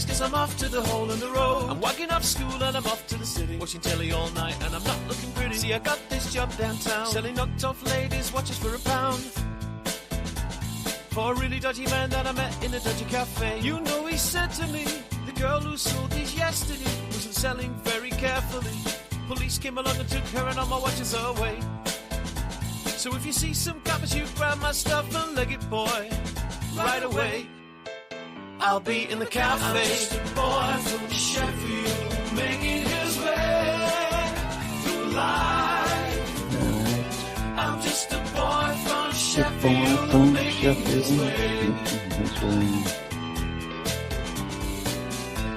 face, cause I'm off to the hole in the road. I'm walking off school and I'm off to the city, watching telly all night and I'm not looking pretty. See, I got this job downtown, selling knocked off ladies' watches for £1. For a really dodgy man that I met in a dodgy cafe. You know, he said to me, the girl who sold these yesterday wasn't selling very carefully. Police came along and took her and all my watches away. So if you see some coppers, you grab my stuff and leg it, boy, right away. I'll be in the cafe. I'm just a boy from Sheffield, making his way through life. I'm just a boy from Sheffield, making his way.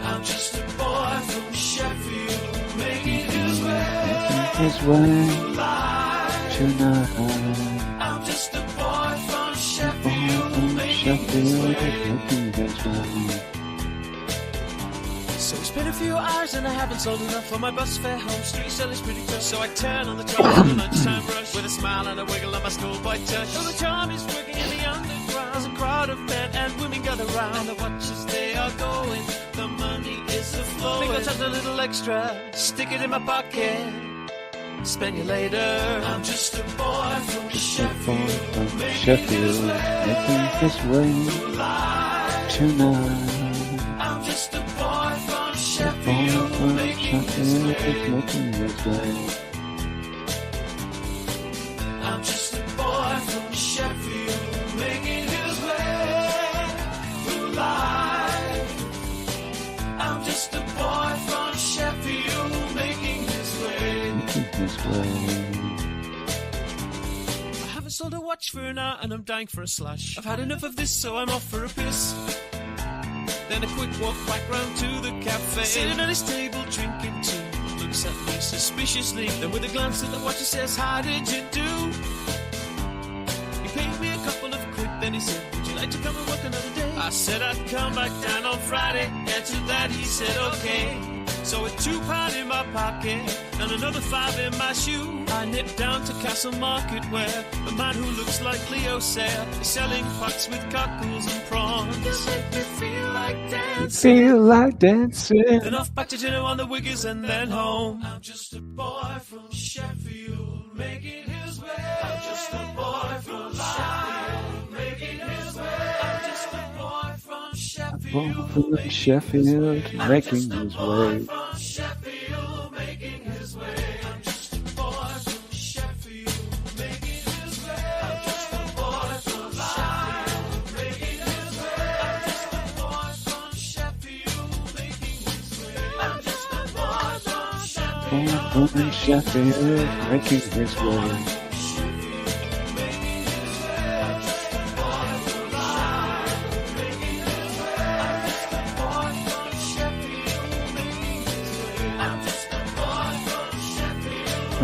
I'm just a boy from Sheffield, making his way through life tonight. I'm just a boy from Sheffield, making his way. So it's been a few hours and I haven't sold enough for my bus fare home. Street selling's pretty tough, so I turn on the charm in the lunchtime rush with a smile and a wiggle on my schoolboy touch. So the charm is working in the underground. There's a crowd of men and women gather round, and the watches they are going, the money is a-flowing. Think I'll take a little extra, stick it in my pocket, spend you later. I'm just a boy from Sheffield, making his way tonight. I'm just a boy from Sheffield, making his way. I'm just a boy from Sheffield, making his way through life. I'm just a boy from Sheffield, making his way. I haven't sold a watch for an hour and I'm dying for a slash. I've had enough of this, so I'm off for a piss. Then a quick walk back round to the cafe. Sitting at his table drinking tea, looks at me suspiciously. Then with a glance at the watch he says, how did you do? He paid me a couple of quid, then he said, would you like to come and work another day? I said I'd come back down on Friday, and to that he said okay. So with £2 in my pocket and another 5 in my shoe, I nipped down to Castle Market where a man who looks like Leo Sayer is selling pots with cockles and prawns. You make me feel like dancing. Then off back to dinner on the Wiggers and then home. I'm just a boy from Sheffield, making his way. I'm just a boy from Sheffield, making his way. I'm just a boy from Sheffield, making his way. From Sheffield, making his way.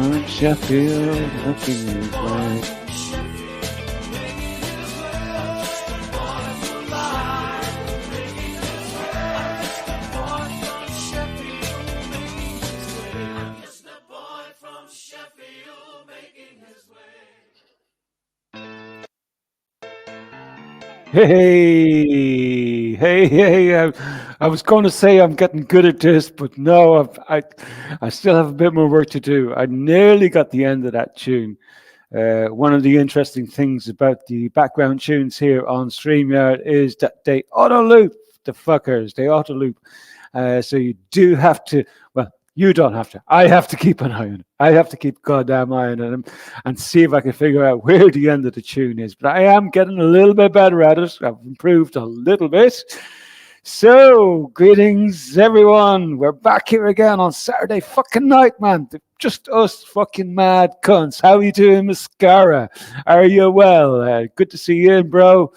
From Sheffield, making his way. Hey! I was going to say I'm getting good at this, but no, I still have a bit more work to do. I nearly got the end of that tune. One of the interesting things about the background tunes here on StreamYard is that they auto-loop, the fuckers. They auto-loop. So you do have to, well, you don't have to. I have to keep an eye on it. I have to keep a goddamn eye on it and see if I can figure out where the end of the tune is. But I am getting a little bit better at it. I've improved a little bit. So, greetings, everyone. We're back here again on Saturday fucking night, man. Just us fucking mad cunts. How you doing, Mascara? Are you well? Good to see you in, bro.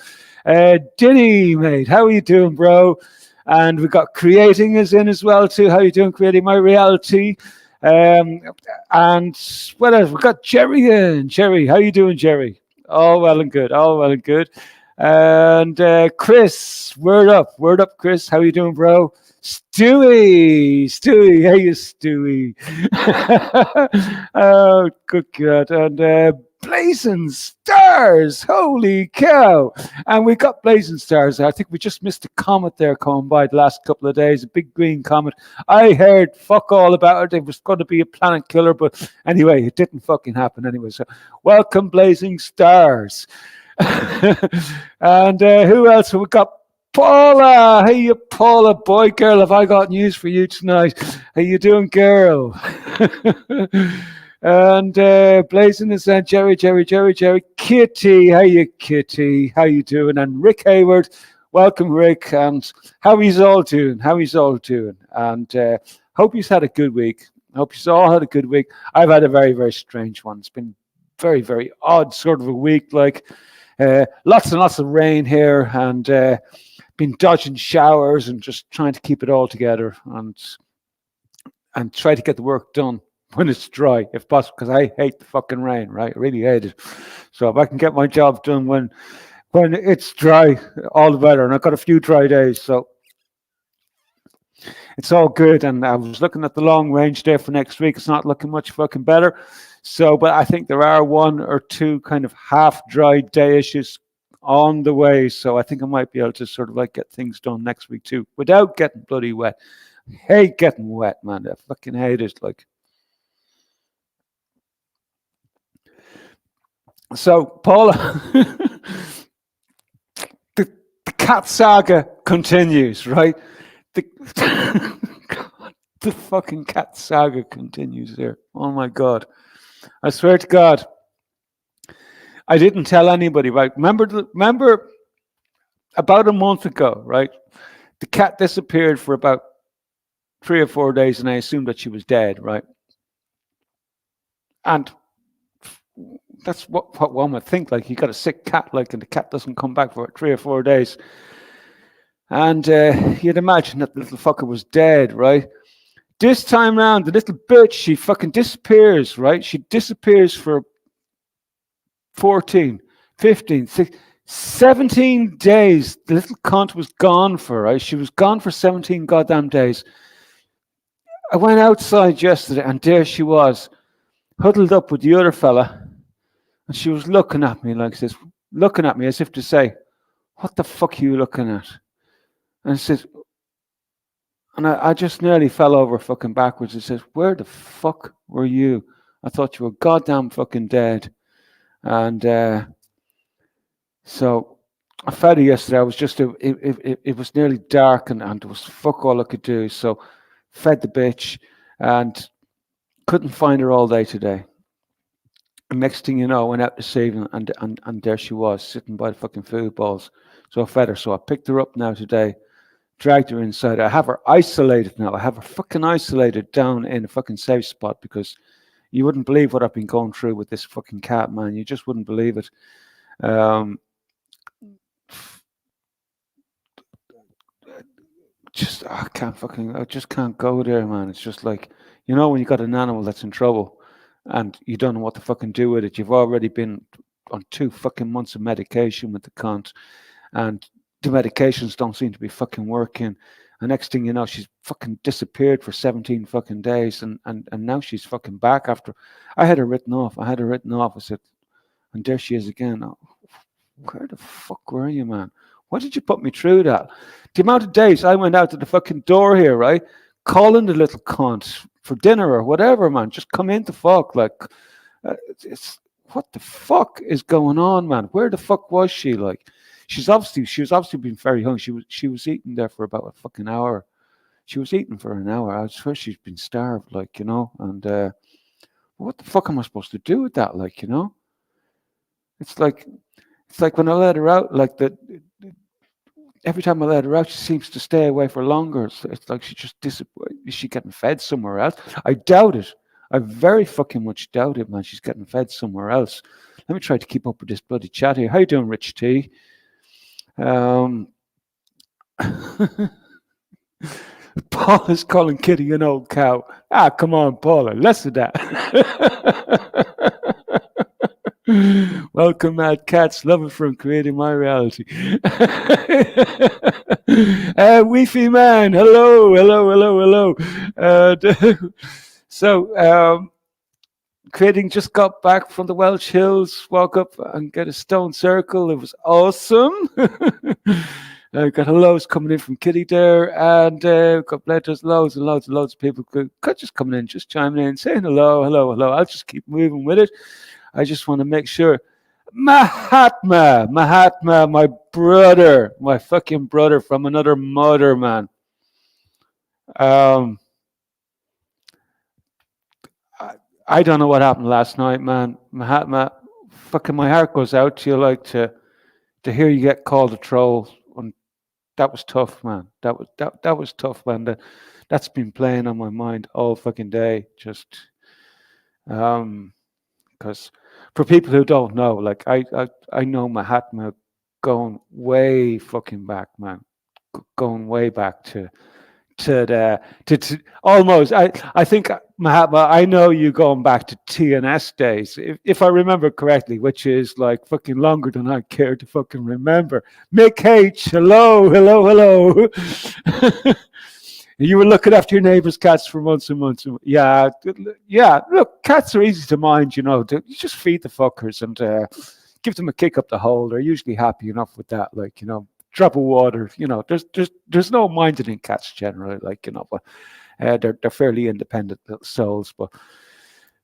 Dinny, mate. How are you doing, bro? And we got Creating is in as well, too. How you doing, Creating My Reality? And what else? We got Jerry in. Jerry, how you doing, Jerry? All well and good. All well and good. And Chris, word up, Chris. How you doing, bro? Stewie, hey, you Stewie. Oh, good God. And Blazing Stars, holy cow. And we got Blazing Stars. I think we just missed a comet there coming by the last couple of days, a big green comet. I heard fuck all about it. It was going to be a planet killer, but anyway, it didn't fucking happen anyway. So, welcome, Blazing Stars. And who else have we got? Paula, hey you Paula, boy, girl, have I got news for you tonight? How you doing, girl? And Blazing is Jerry, Kitty, how you Kitty? How you doing? And Rick Hayward, welcome Rick, and how he's all doing? And hope you've had a good week. Hope you've all had a good week. I've had a very, very strange one. It's been very, very odd sort of a week, like lots and lots of rain here, and been dodging showers and just trying to keep it all together and try to get the work done when it's dry, if possible, because I hate the fucking rain, right? I really hate it. So if I can get my job done when it's dry, all the better. And I've got a few dry days, so it's all good. And I was looking at the long range there for next week. It's not looking much fucking better. So, but I think there are one or two kind of half dry day issues on the way. So I think I might be able to sort of like get things done next week too, without getting bloody wet. I hate getting wet, man. I fucking hate it. Like, so Paula, the cat saga continues, right? The the fucking cat saga continues there. Oh my God. I swear to God, I didn't tell anybody, right? Remember about a month ago, right? The cat disappeared for about 3 or 4 days, and I assumed that she was dead, right? And that's what one would think. Like, you got a sick cat, like, and the cat doesn't come back for 3 or 4 days. And you'd imagine that the little fucker was dead, right? This time round, the little bitch, she fucking disappears, right? She disappears for 14, 15, 16, 17 days. The little cunt was gone for, right? She was gone for 17 goddamn days. I went outside yesterday, and there she was, huddled up with the other fella, and she was looking at me like this, looking at me as if to say, "What the fuck are you looking at?" And I said, and I just nearly fell over fucking backwards. I said, "Where the fuck were you? I thought you were goddamn fucking dead." And so I fed her yesterday. I was just, it was nearly dark, and there was fuck all I could do. So fed the bitch and couldn't find her all day today. And next thing you know, I went out this evening, and there she was, sitting by the fucking food balls. So I fed her. So I picked her up now today, dragged her inside. I have her isolated now. I have her fucking isolated down in a fucking safe spot, because you wouldn't believe what I've been going through with this fucking cat, man. You just wouldn't believe it. I just can't go there, man. It's just like, when you got an animal that's in trouble and you don't know what to fucking do with it. You've already been on 2 fucking months of medication with the cunt, and the medications don't seem to be fucking working. And next thing you know, she's fucking disappeared for 17 fucking days, and now she's fucking back after. I had her written off. I said, and there she is again. Oh, where the fuck were you, man? Why did you put me through that? The amount of days I went out to the fucking door here, right? Calling the little cunt for dinner or whatever, man. Just come in the fuck. Like, it's what the fuck is going on, man? Where the fuck was she? Like, she was obviously been very hungry. She was eating there for about a fucking hour. She was eating for an hour. I swear she's been starved, like, and what the fuck am I supposed to do with that? Like, it's like when I let her out, like that. Every time I let her out, she seems to stay away for longer. So it's like she just disappears. Is she getting fed somewhere else? I doubt it. I very fucking much doubt it, man. She's getting fed somewhere else. Let me try to keep up with this bloody chat here. How you doing, Rich T? Paul is calling Kitty an old cow. Ah, come on, Paula. Less of that. Welcome, Mad Cats. Love it from creating my reality. Wi-Fi man, hello, hello, hello, hello. So, creating just got back from the Welsh Hills. Walk up and get a stone circle. It was awesome. Got hellos coming in from Kitty there, and got letters, loads and loads and loads of people just coming in, just chiming in, saying hello, hello, hello. I'll just keep moving with it. I just want to make sure. Mahatma, Mahatma, my brother, my fucking brother from another mother, man. Um, I don't know what happened last night, man. Mahatma, fucking my heart goes out to you, like to hear you get called a troll. And that was tough, man. That was tough, man. That's been playing on my mind all fucking day. Just because for people who don't know, like I know Mahatma going way fucking back, man. Going way back to almost I think Mahatma, I know you going back to TNS days, if I remember correctly, which is like fucking longer than I care to fucking remember. Mick H, hello, hello, hello. You were looking after your neighbour's cats for months and months. Yeah, yeah. Look, cats are easy to mind. You just feed the fuckers and give them a kick up the hole. They're usually happy enough with that. Like drop of water. There's no minding in cats generally. Like but they're fairly independent little souls. But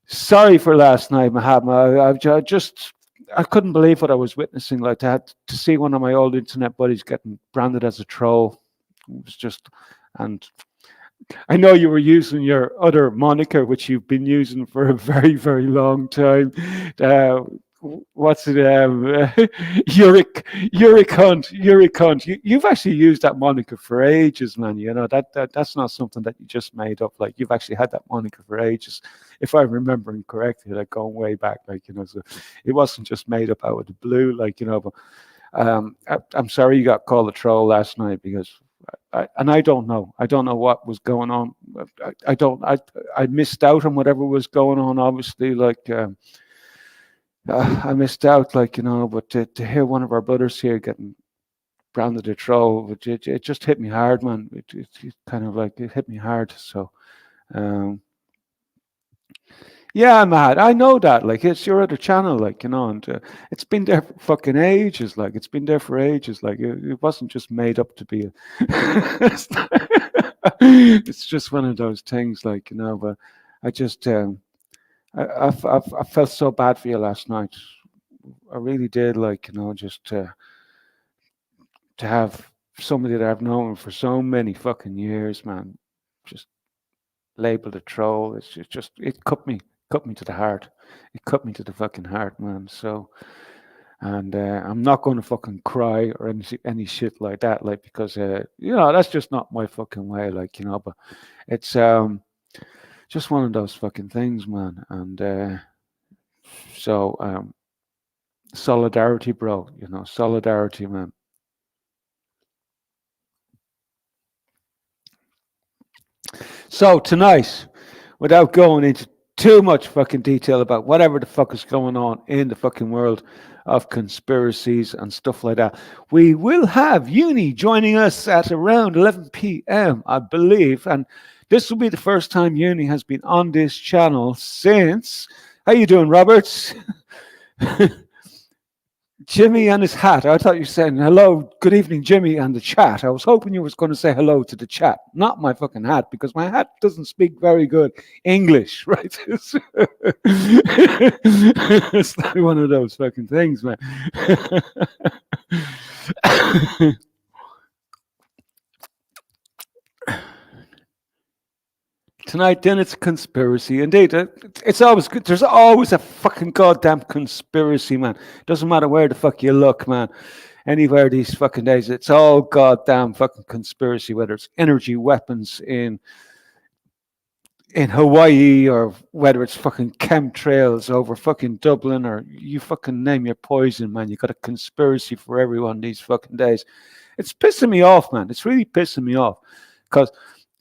sorry for last night, Mahatma. I couldn't believe what I was witnessing. Like to see one of my old internet buddies getting branded as a troll. It was just. And I know you were using your other moniker, which you've been using for a very, very long time. What's it? Uric Hunt. You've actually used that moniker for ages, man. That's not something that you just made up. Like you've actually had that moniker for ages, if I'm remembering correctly. Like going way back, so it wasn't just made up out of the blue, But I'm sorry you got called a troll last night because. I don't know. I don't know what was going on. I missed out on whatever was going on. Obviously, I missed out. But to hear one of our brothers here getting branded a troll, it just hit me hard, man. It kind of like it hit me hard. So, yeah, Matt, I know that. Like, it's your other channel, and it's been there for fucking ages. Like, it's been there for ages. Like, it wasn't just made up to be. It's just one of those things, But I just, I felt so bad for you last night. I really did, just to have somebody that I've known for so many fucking years, man, just labeled a troll. It's just it cut me to the heart. It cut me to the fucking heart, man. So, and I'm not going to fucking cry or any shit like that, because that's just not my fucking way, But it's just one of those fucking things, man. And so solidarity, bro. Solidarity, man. So tonight, without going into too much fucking detail about whatever the fuck is going on in the fucking world of conspiracies and stuff like that, we will have Uni joining us at around 11 p.m., I believe. And this will be the first time Uni has been on this channel since... How you doing, Roberts? Jimmy and his hat. I thought you were saying hello, good evening, Jimmy, and the chat. I was hoping you was going to say hello to the chat, not my fucking hat, because my hat doesn't speak very good English, right? It's like one of those fucking things, man. Tonight, then it's a conspiracy. Indeed, it's always good. There's always a fucking goddamn conspiracy, man. Doesn't matter where the fuck you look, man. Anywhere these fucking days, it's all goddamn fucking conspiracy. Whether it's energy weapons in Hawaii, or whether it's fucking chemtrails over fucking Dublin, or you fucking name your poison, man. You got a conspiracy for everyone these fucking days. It's pissing me off, man. It's really pissing me off because,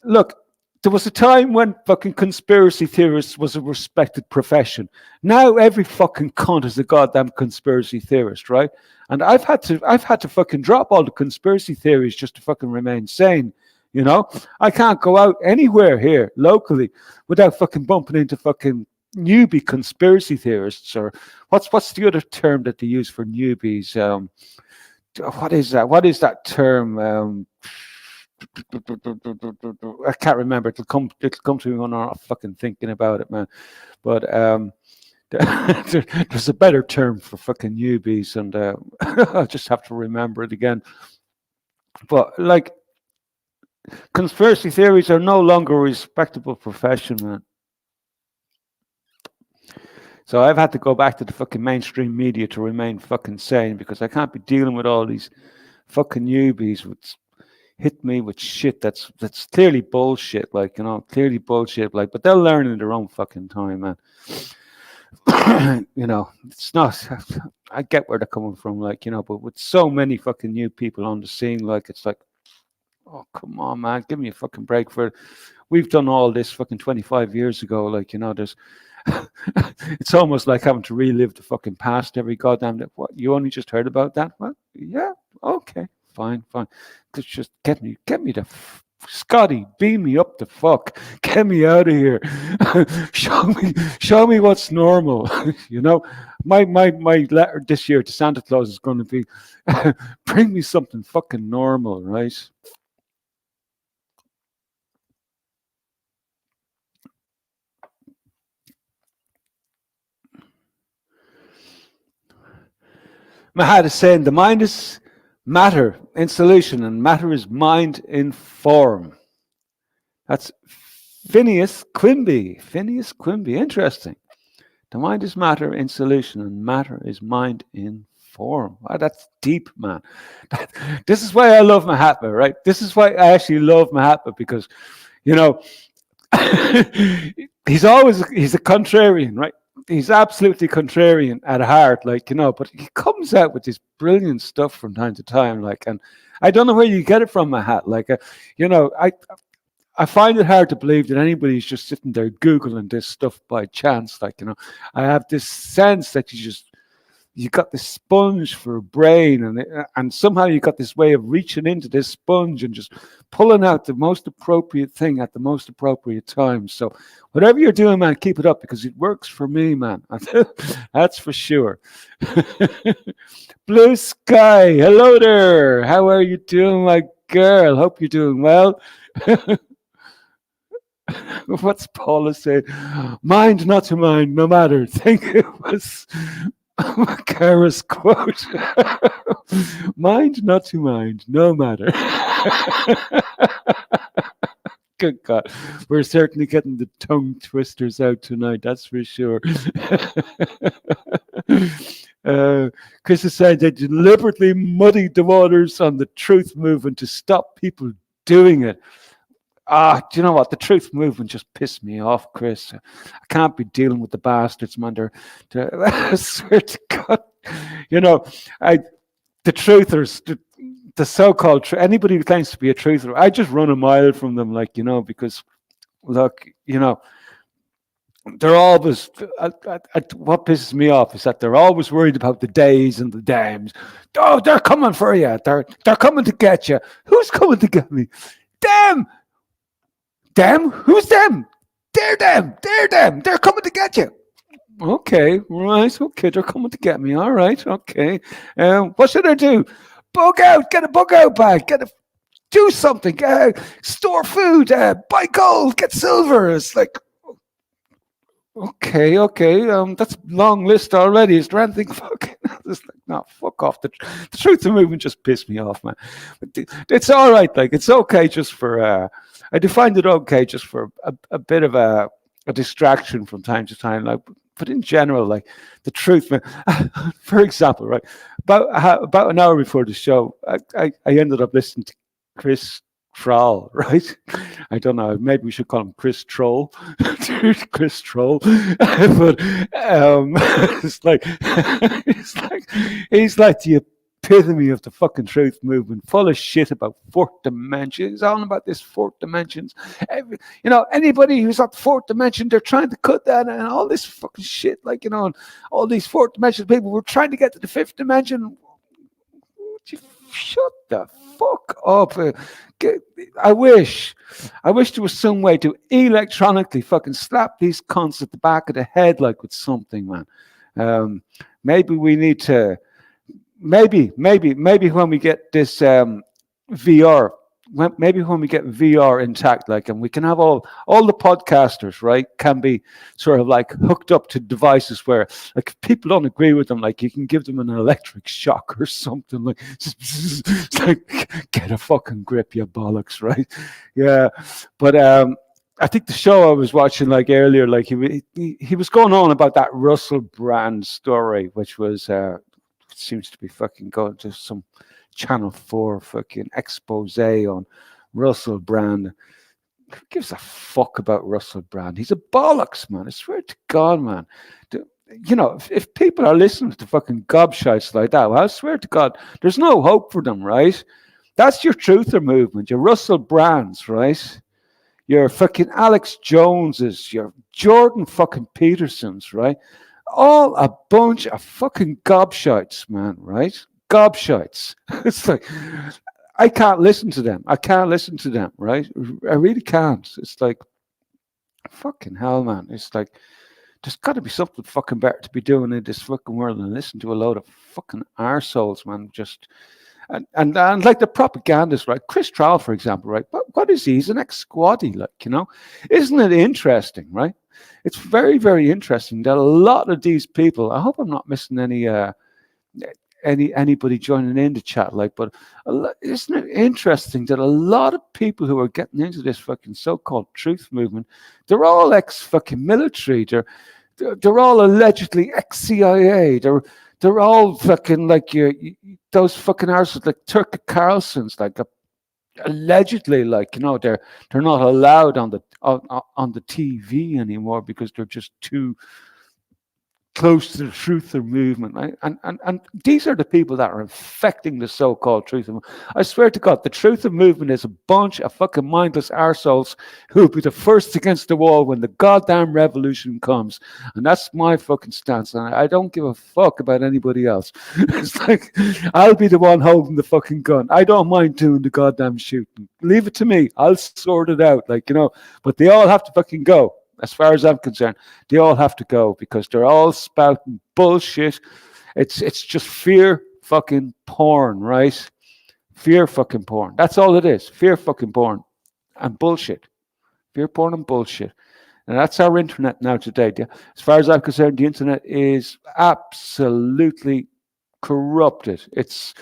look. there was a time when fucking conspiracy theorists was a respected profession. Now every fucking cunt is a goddamn conspiracy theorist, right? And I've had to fucking drop all the conspiracy theories just to fucking remain sane. You know, I can't go out anywhere here locally without fucking bumping into fucking newbie conspiracy theorists, or what's the other term that they use for newbies? What is that? What is that term? I can't remember. It'll come to me when I'm not fucking thinking about it, man. But there's a better term for fucking newbies, and I'll just have to remember it again. But like, conspiracy theories are no longer a respectable profession, man. So I've had to go back to the fucking mainstream media to remain fucking sane, because I can't be dealing with all these fucking newbies with hit me with shit that's clearly bullshit, like, you know, clearly bullshit, like, but they'll learn in their own fucking time, man. You know, it's not, I get where they're coming from, like, you know, but with so many fucking new people on the scene, like, it's like, oh, come on, man, give me a fucking break. For we've done all this fucking 25 years ago, like, you know, there's it's almost like having to relive the fucking past every goddamn day. What, you only just heard about that? Well, yeah, okay, fine. Just get me the Scotty, beam me up the fuck, get me out of here. show me what's normal. You know, my letter this year to Santa Claus is going to be, bring me something fucking normal, right? Mahat is saying the mind is matter in solution, and matter is mind in form. That's Phineas Quimby. Interesting. The mind is matter in solution, and matter is mind in form. Wow, that's deep, man. This is why I love Mahatma, right? This is why I actually love Mahatma, because, you know, he's a contrarian, right? He's absolutely contrarian at heart, like, you know, but he comes out with this brilliant stuff from time to time, like, and I don't know where you get it from, Mahat. Like, you know, I find it hard to believe that anybody's just sitting there Googling this stuff by chance. Like, you know, I have this sense that you got this sponge for a brain, and somehow you got this way of reaching into this sponge and just pulling out the most appropriate thing at the most appropriate time. So whatever you're doing, man, keep it up, because it works for me, man. That's for sure. Blue Sky, hello there. How are you doing, my girl? Hope you're doing well. What's Paula saying? Mind not to mind, no matter. I think it was Kara's quote. Mind not to mind, no matter. Good God. We're certainly getting the tongue twisters out tonight, that's for sure. Chris is saying they deliberately muddied the waters on the truth movement to stop people doing it. Do you know what? The truth movement just pissed me off, Chris. I can't be dealing with the bastards, man. I swear to God. You know, the truthers, the so-called, anybody who claims to be a truther, I just run a mile from them, like, you know, because, look, you know, they're always, what pisses me off is that they're always worried about the days and the dams. Oh, they're coming for you. They're coming to get you. Who's coming to get me? Them! Them? Who's them? They're them. They're coming to get you. Okay, right. Okay, they're coming to get me. All right. Okay. What should I do? Bug out. Get a bug out bag. Do something. Store food. Buy gold. Get silver. It's like, okay. That's a long list already. Is there anything fucking? It's like, no, fuck off. The truth of movement just pissed me off, man. It's all right. Like, it's okay just for. I do find it okay just for a bit of a distraction from time to time, like, but in general, like, the truth, man. For example, right, about an hour before the show, I ended up listening to Chris Troll, right? I don't know, maybe we should call him Chris Troll. Chris Troll. But it's like he's like the epitome of the fucking truth movement, full of shit about fourth dimension. It's all about this fourth dimensions. Anybody who's at the fourth dimension, they're trying to cut that and all this fucking shit. And all these fourth dimension people were trying to get to the fifth dimension. Shut the fuck up. I wish there was some way to electronically fucking slap these cunts at the back of the head like with something, man. Maybe we need to. Maybe when we get this VR, maybe when we get VR intact, and we can have all the podcasters, right, can be sort of hooked up to devices where, if people don't agree with them, you can give them an electric shock or something, get a fucking grip, you bollocks, right? Yeah, but I think the show I was watching earlier, he was going on about that Russell Brand story, which was seems to be fucking going to some Channel 4 fucking expose on Russell Brand. Who gives a fuck about Russell Brand? He's a bollocks, man. I swear to God, man. If people are listening to fucking gobshites like that, well, I swear to God, there's no hope for them, right? That's your truther movement, your Russell Brands, right? Your fucking Alex Joneses, your Jordan fucking Petersons, right? All a bunch of fucking gobshites, man, right? Gobshites. It's I can't listen to them. Right? I really can't. It's fucking hell, man. It's there's got to be something fucking better to be doing in this fucking world than listen to a load of fucking arseholes, man. And the propagandists, right? Chris Trowell, for example, right? What is he? He's an ex-squaddy, Isn't it interesting, right? It's very, very interesting that a lot of these people, I hope I'm not missing anybody joining in the chat, but isn't it interesting that a lot of people who are getting into this fucking so-called truth movement, they're all ex-fucking military, they're all allegedly ex-CIA, they're all fucking those fucking arseholes like Tucker Carlson's, allegedly, they're not allowed on the TV anymore because they're just too close to the truther movement, right? And these are the people that are infecting the so-called truther movement. I swear to God, the truther movement is a bunch of fucking mindless arseholes who will be the first against the wall when the goddamn revolution comes. And that's my fucking stance. And I don't give a fuck about anybody else. It's I'll be the one holding the fucking gun. I don't mind doing the goddamn shooting. Leave it to me. I'll sort it out, but they all have to fucking go. As far as I'm concerned, they all have to go because they're all spouting bullshit. It's just fear fucking porn, right? Fear fucking porn. That's all it is. Fear fucking porn and bullshit. Fear porn and bullshit. And that's our internet now today. As far as I'm concerned, the internet is absolutely corrupted. It's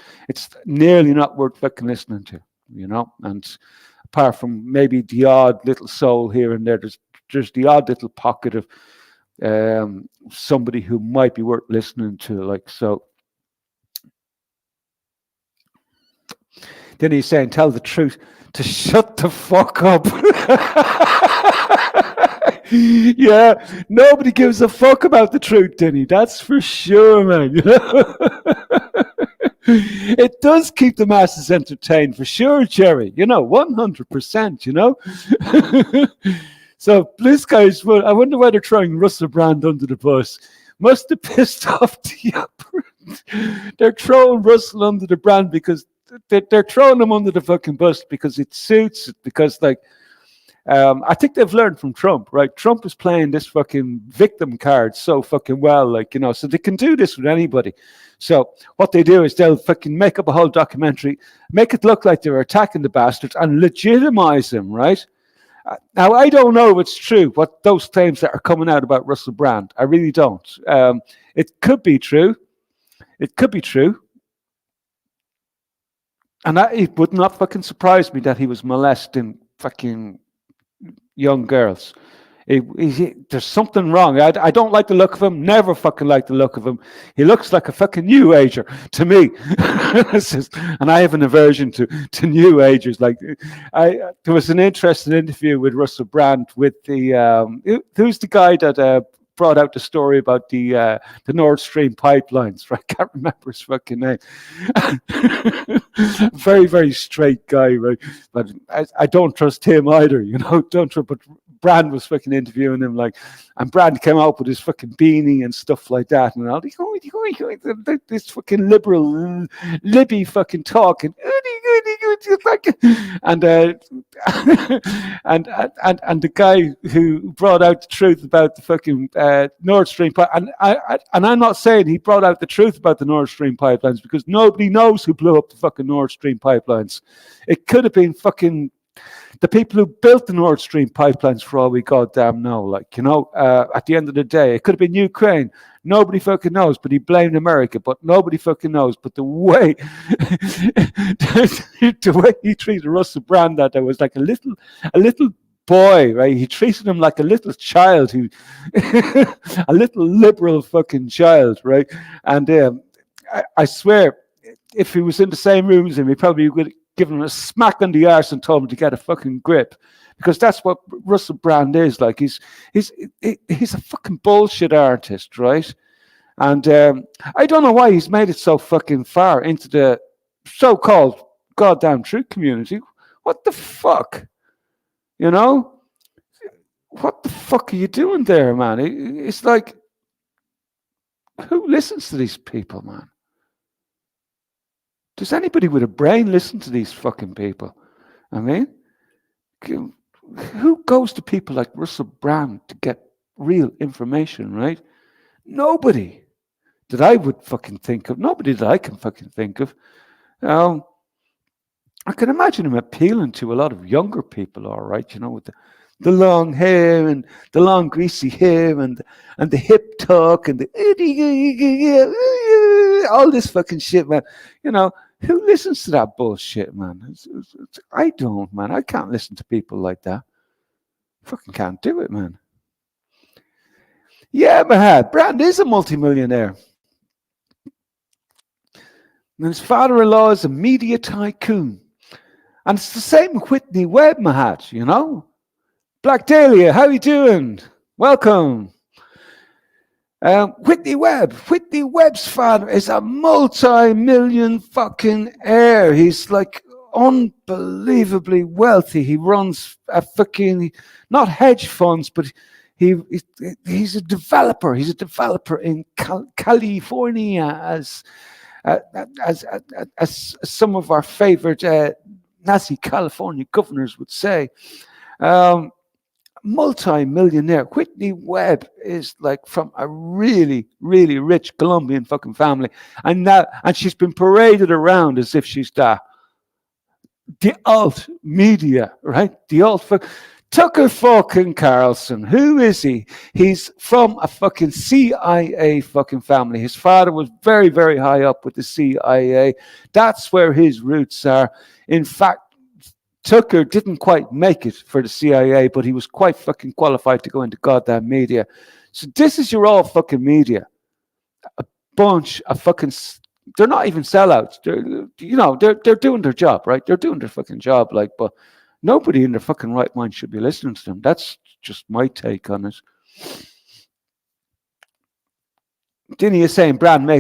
nearly not worth fucking listening to, And apart from maybe the odd little soul here and there, there's the odd little pocket of somebody who might be worth listening to, so. Then he's saying, tell the truth to shut the fuck up. Yeah, nobody gives a fuck about the truth, Denny. That's for sure, man. It does keep the masses entertained, for sure, Jerry. 100%, So Blue Skies, I wonder why they're throwing Russell Brand under the bus. Must have pissed off the upper. They're throwing Russell under the Brand because they're throwing him under the fucking bus because it suits it. Because I think they've learned from Trump, right? Trump is playing this fucking victim card so fucking well, so they can do this with anybody. So what they do is they'll fucking make up a whole documentary, make it look like they're attacking the bastards and legitimize them, right? Now, I don't know if it's true, what those claims that are coming out about Russell Brand. I really don't. It could be true. It could be true. And it would not fucking surprise me that he was molesting fucking young girls. There's something wrong. I don't like the look of him. Never fucking like the look of him. He looks like a fucking new ager to me. And I have an aversion to new agers. There was an interesting interview with Russell Brand with the who's the guy that brought out the story about the Nord Stream pipelines. Right? I can't remember his fucking name. Very, very straight guy, right? But I don't trust him either, you know. Don't trust. But Brand was fucking interviewing him, like, and Brand came out with his fucking beanie and stuff like that, and all this fucking liberal, Libby fucking talking, and and the guy who brought out the truth about the fucking Nord Stream pipe, and I'm not saying he brought out the truth about the Nord Stream pipelines, because nobody knows who blew up the fucking Nord Stream pipelines. It could have been fucking the people who built the Nord Stream pipelines, for all we goddamn know. Like, you know, at the end of the day, it could have been Ukraine. Nobody fucking knows, but he blamed America, but nobody fucking knows. But the way the way he treated Russell Brand, that there was like a little boy, right? He treated him like a little child, who a little liberal fucking child, right? And I swear, if he was in the same room as him, he probably would give him a smack on the arse and told him to get a fucking grip, because that's what Russell Brand is. Like, he's a fucking bullshit artist, right? And I don't know why he's made it so fucking far into the so-called goddamn truth community. What the fuck? You know? What the fuck are you doing there, man? It's like, who listens to these people, man? Does anybody with a brain listen to these fucking people? I mean, who goes to people like Russell Brand to get real information, right? Nobody that I would fucking think of. Nobody that I can fucking think of. I can imagine him appealing to a lot of younger people, all right, you know, with the long hair and the long greasy hair and the hip talk and the all this fucking shit, man. You know, who listens to that bullshit, man? I don't, man. I can't listen to people like that. Fucking can't do it, man. Yeah, Mahad, Brand is a multimillionaire. And his father-in-law is a media tycoon. And it's the same with Whitney Webb, Mahad, you know? Black Dahlia, how you doing? Welcome. Whitney Webb's father is a multi-million fucking heir. He's like unbelievably wealthy. He runs a fucking, not hedge funds, but he's a developer. He's a developer in California, as some of our favorite Nazi California governors would say. Multi-millionaire. Whitney Webb is like from a really, really rich Colombian fucking family, and she's been paraded around as if she's the alt media, right? The alt Tucker fucking Carlson. Who is he? He's from a fucking CIA fucking family. His father was very, very high up with the CIA. That's where his roots are. In fact, Tucker didn't quite make it for the CIA, but he was quite fucking qualified to go into goddamn media. So this is your all fucking media. A bunch of fucking, they're not even sellouts. They're doing their job, right? They're doing their fucking job, like, but nobody in their fucking right mind should be listening to them. That's just my take on it. Dinny is saying Brand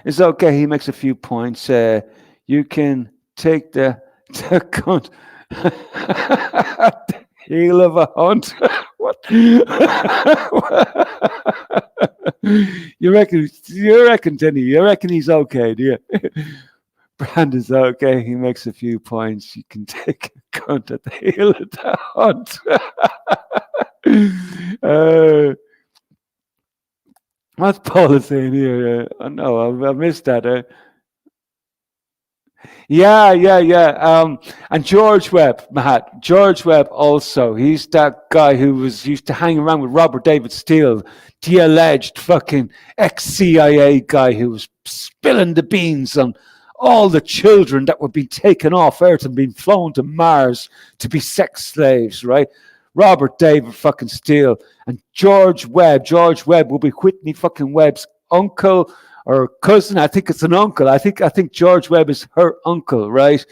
is okay. He makes a few points. You can take the cunt. The heel of a hunt. What? You reckon, Denny? You reckon he's okay, do you? Brand is okay. He makes a few points. You can take a cunt at the heel of the hunt. What's Paula saying here? Oh no, I missed that. Yeah. And George Webb, Matt. George Webb also. He's that guy who used to hang around with Robert David Steele, the alleged fucking ex-CIA guy who was spilling the beans on all the children that were being taken off Earth and being flown to Mars to be sex slaves, right? Robert David fucking Steele and George Webb. George Webb will be Whitney fucking Webb's uncle or cousin. I think it's an uncle. I think George Webb is her uncle, right?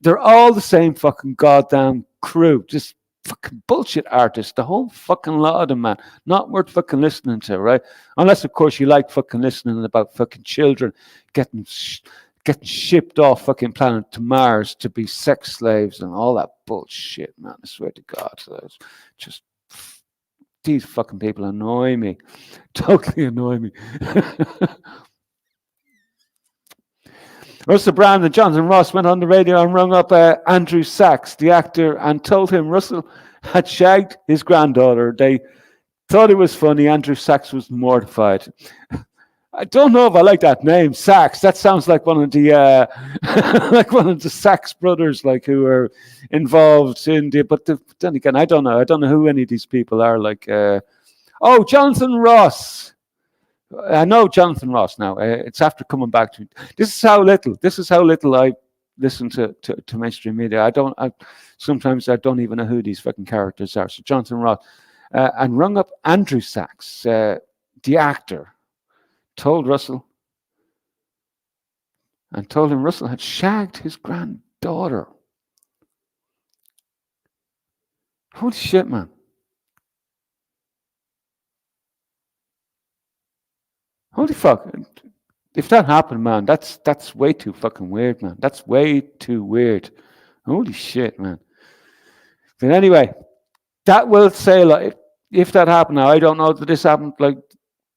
They're all the same fucking goddamn crew. Just fucking bullshit artists, the whole fucking lot of them, man. Not worth fucking listening to, right? Unless, of course, you like fucking listening about fucking children getting getting shipped off fucking planet to Mars to be sex slaves and all that bullshit, man. I swear to God, it's just these fucking people annoy me, totally annoy me. Russell Brand and Jonathan Ross went on the radio and rung up Andrew Sachs, the actor, and told him Russell had shagged his granddaughter. They thought it was funny. Andrew Sachs was mortified. I don't know if I like that name, Sachs. That sounds like one of the like one of the Sachs brothers, like who are involved in the. But then again, I don't know. I don't know who any of these people are. Like, Jonathan Ross. I know Jonathan Ross now. It's after coming back to. This is how little I listen to mainstream media. Sometimes I don't even know who these fucking characters are. So Jonathan Ross and rung up Andrew Sachs, the actor. Told him Russell had shagged his granddaughter. Holy shit, man. Holy fuck. If that happened, man, that's way too fucking weird, man. That's way too weird. Holy shit, man. But anyway, that will say, like, if that happened now, I don't know that this happened, like,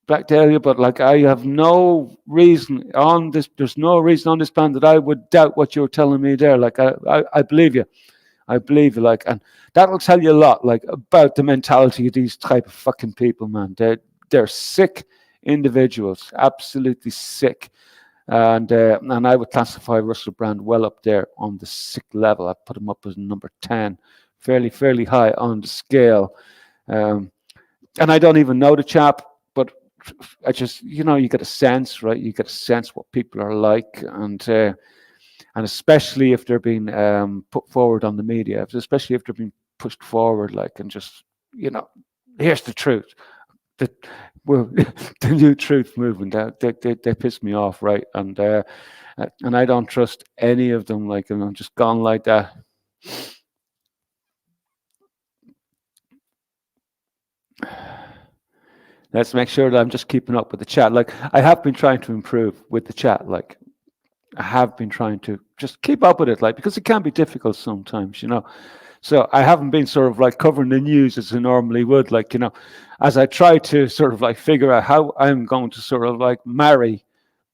Black Dahlia, but like I have no reason on this. There's no reason on this planet that I would doubt what you're telling me there. Like I believe you. I believe you. Like, and that will tell you a lot, like, about the mentality of these type of fucking people, man. They're sick individuals, absolutely sick. And I would classify Russell Brand well up there on the sick level. I put him up as number 10, fairly high on the scale. And I don't even know the chap, but I just, you get a sense, right? You get a sense what people are like, and especially if they're being put forward on the media, especially if they're being pushed forward, like, and just, here's the truth. The new truth movement, they piss me off, right? And I don't trust any of them, like, and I'm just gone like that. Let's make sure that I'm just keeping up with the chat. Like, I have been trying to improve with the chat. Like, I have been trying to just keep up with it, like, because it can be difficult sometimes, So I haven't been sort of like covering the news as I normally would, like, as I try to sort of like figure out how I'm going to sort of like marry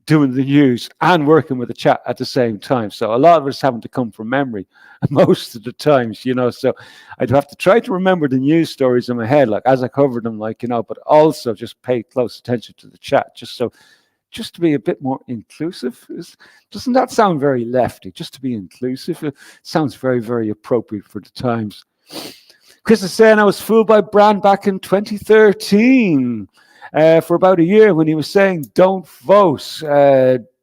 doing the news and working with the chat at the same time. So a lot of it's having to come from memory most of the times, so I'd have to try to remember the news stories in my head, like, as I covered them, like, but also just pay close attention to the chat, just to be a bit more inclusive. Doesn't that sound very lefty? Just to be inclusive, it sounds very, very appropriate for the times. Chris is saying I was fooled by Brand back in 2013 for about a year when he was saying don't vote.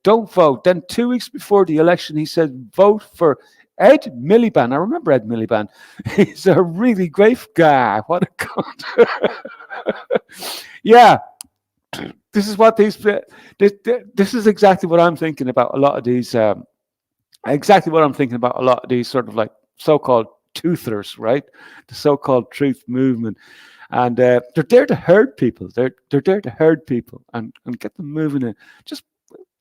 Don't vote. Then 2 weeks before the election, he said vote for Ed Miliband. I remember Ed Miliband. He's a really great guy. What a cunt. Yeah. This is what this is exactly what I'm thinking about a lot of these. Exactly what I'm thinking about a lot of these sort of like so-called truthers, right? The so-called truth movement, and they're there to herd people. They're there to herd people and get them moving in. Just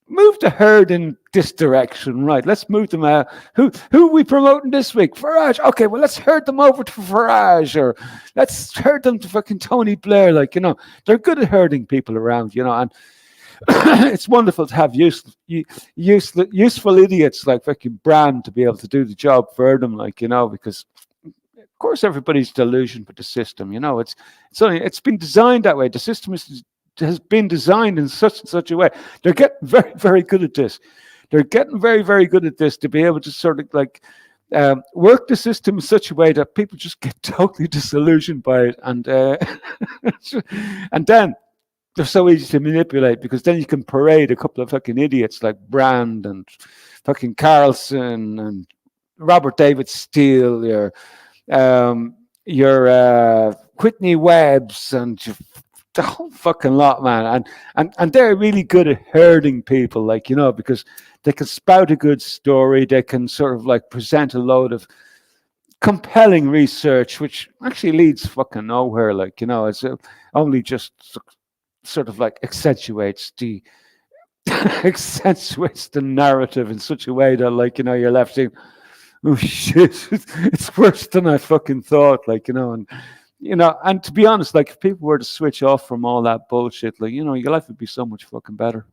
move the herd in this direction, right? Let's move them out. Who are we promoting this week? Farage. Okay, well, let's herd them over to Farage, or let's herd them to fucking Tony Blair. Like, they're good at herding people around, and it's wonderful to have useful idiots like fucking Brand to be able to do the job for them, like, because of course everybody's delusioned with the system. It's been designed that way. The system has been designed in such and such a way. They're getting very, very good at this. They're getting very, very good at this, to be able to sort of like work the system in such a way that people just get totally disillusioned by it, and and then they're so easy to manipulate, because then you can parade a couple of fucking idiots like Brand and fucking Carlson and Robert David Steele, your Whitney Webbs, and the whole fucking lot, man. And they're really good at herding people, like, because they can spout a good story. They can sort of like present a load of compelling research, which actually leads fucking nowhere. Like, it's only just sort of like accentuates the accentuates the narrative in such a way that, like, you're left saying, oh shit, it's worse than I fucking thought. Like, and to be honest, like, if people were to switch off from all that bullshit, like, your life would be so much fucking better,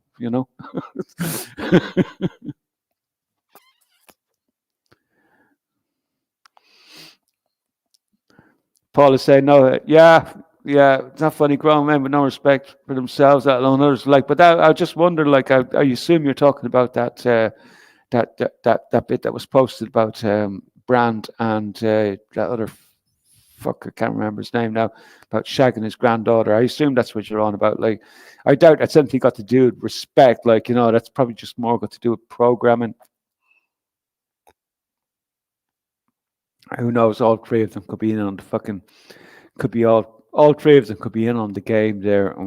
Paul is saying, no, yeah, it's not funny, grown men with no respect for themselves, let alone others. Like, but I just wonder, like, I assume you're talking about that bit that was posted about Brand and that other fuck, I can't remember his name now, about shagging his granddaughter. I assume that's what you're on about. Like, I doubt that's anything got to do with respect. Like, that's probably just more got to do with programming. Who knows? All three of them could be in on the fucking, could be all three of them could be in on the game there.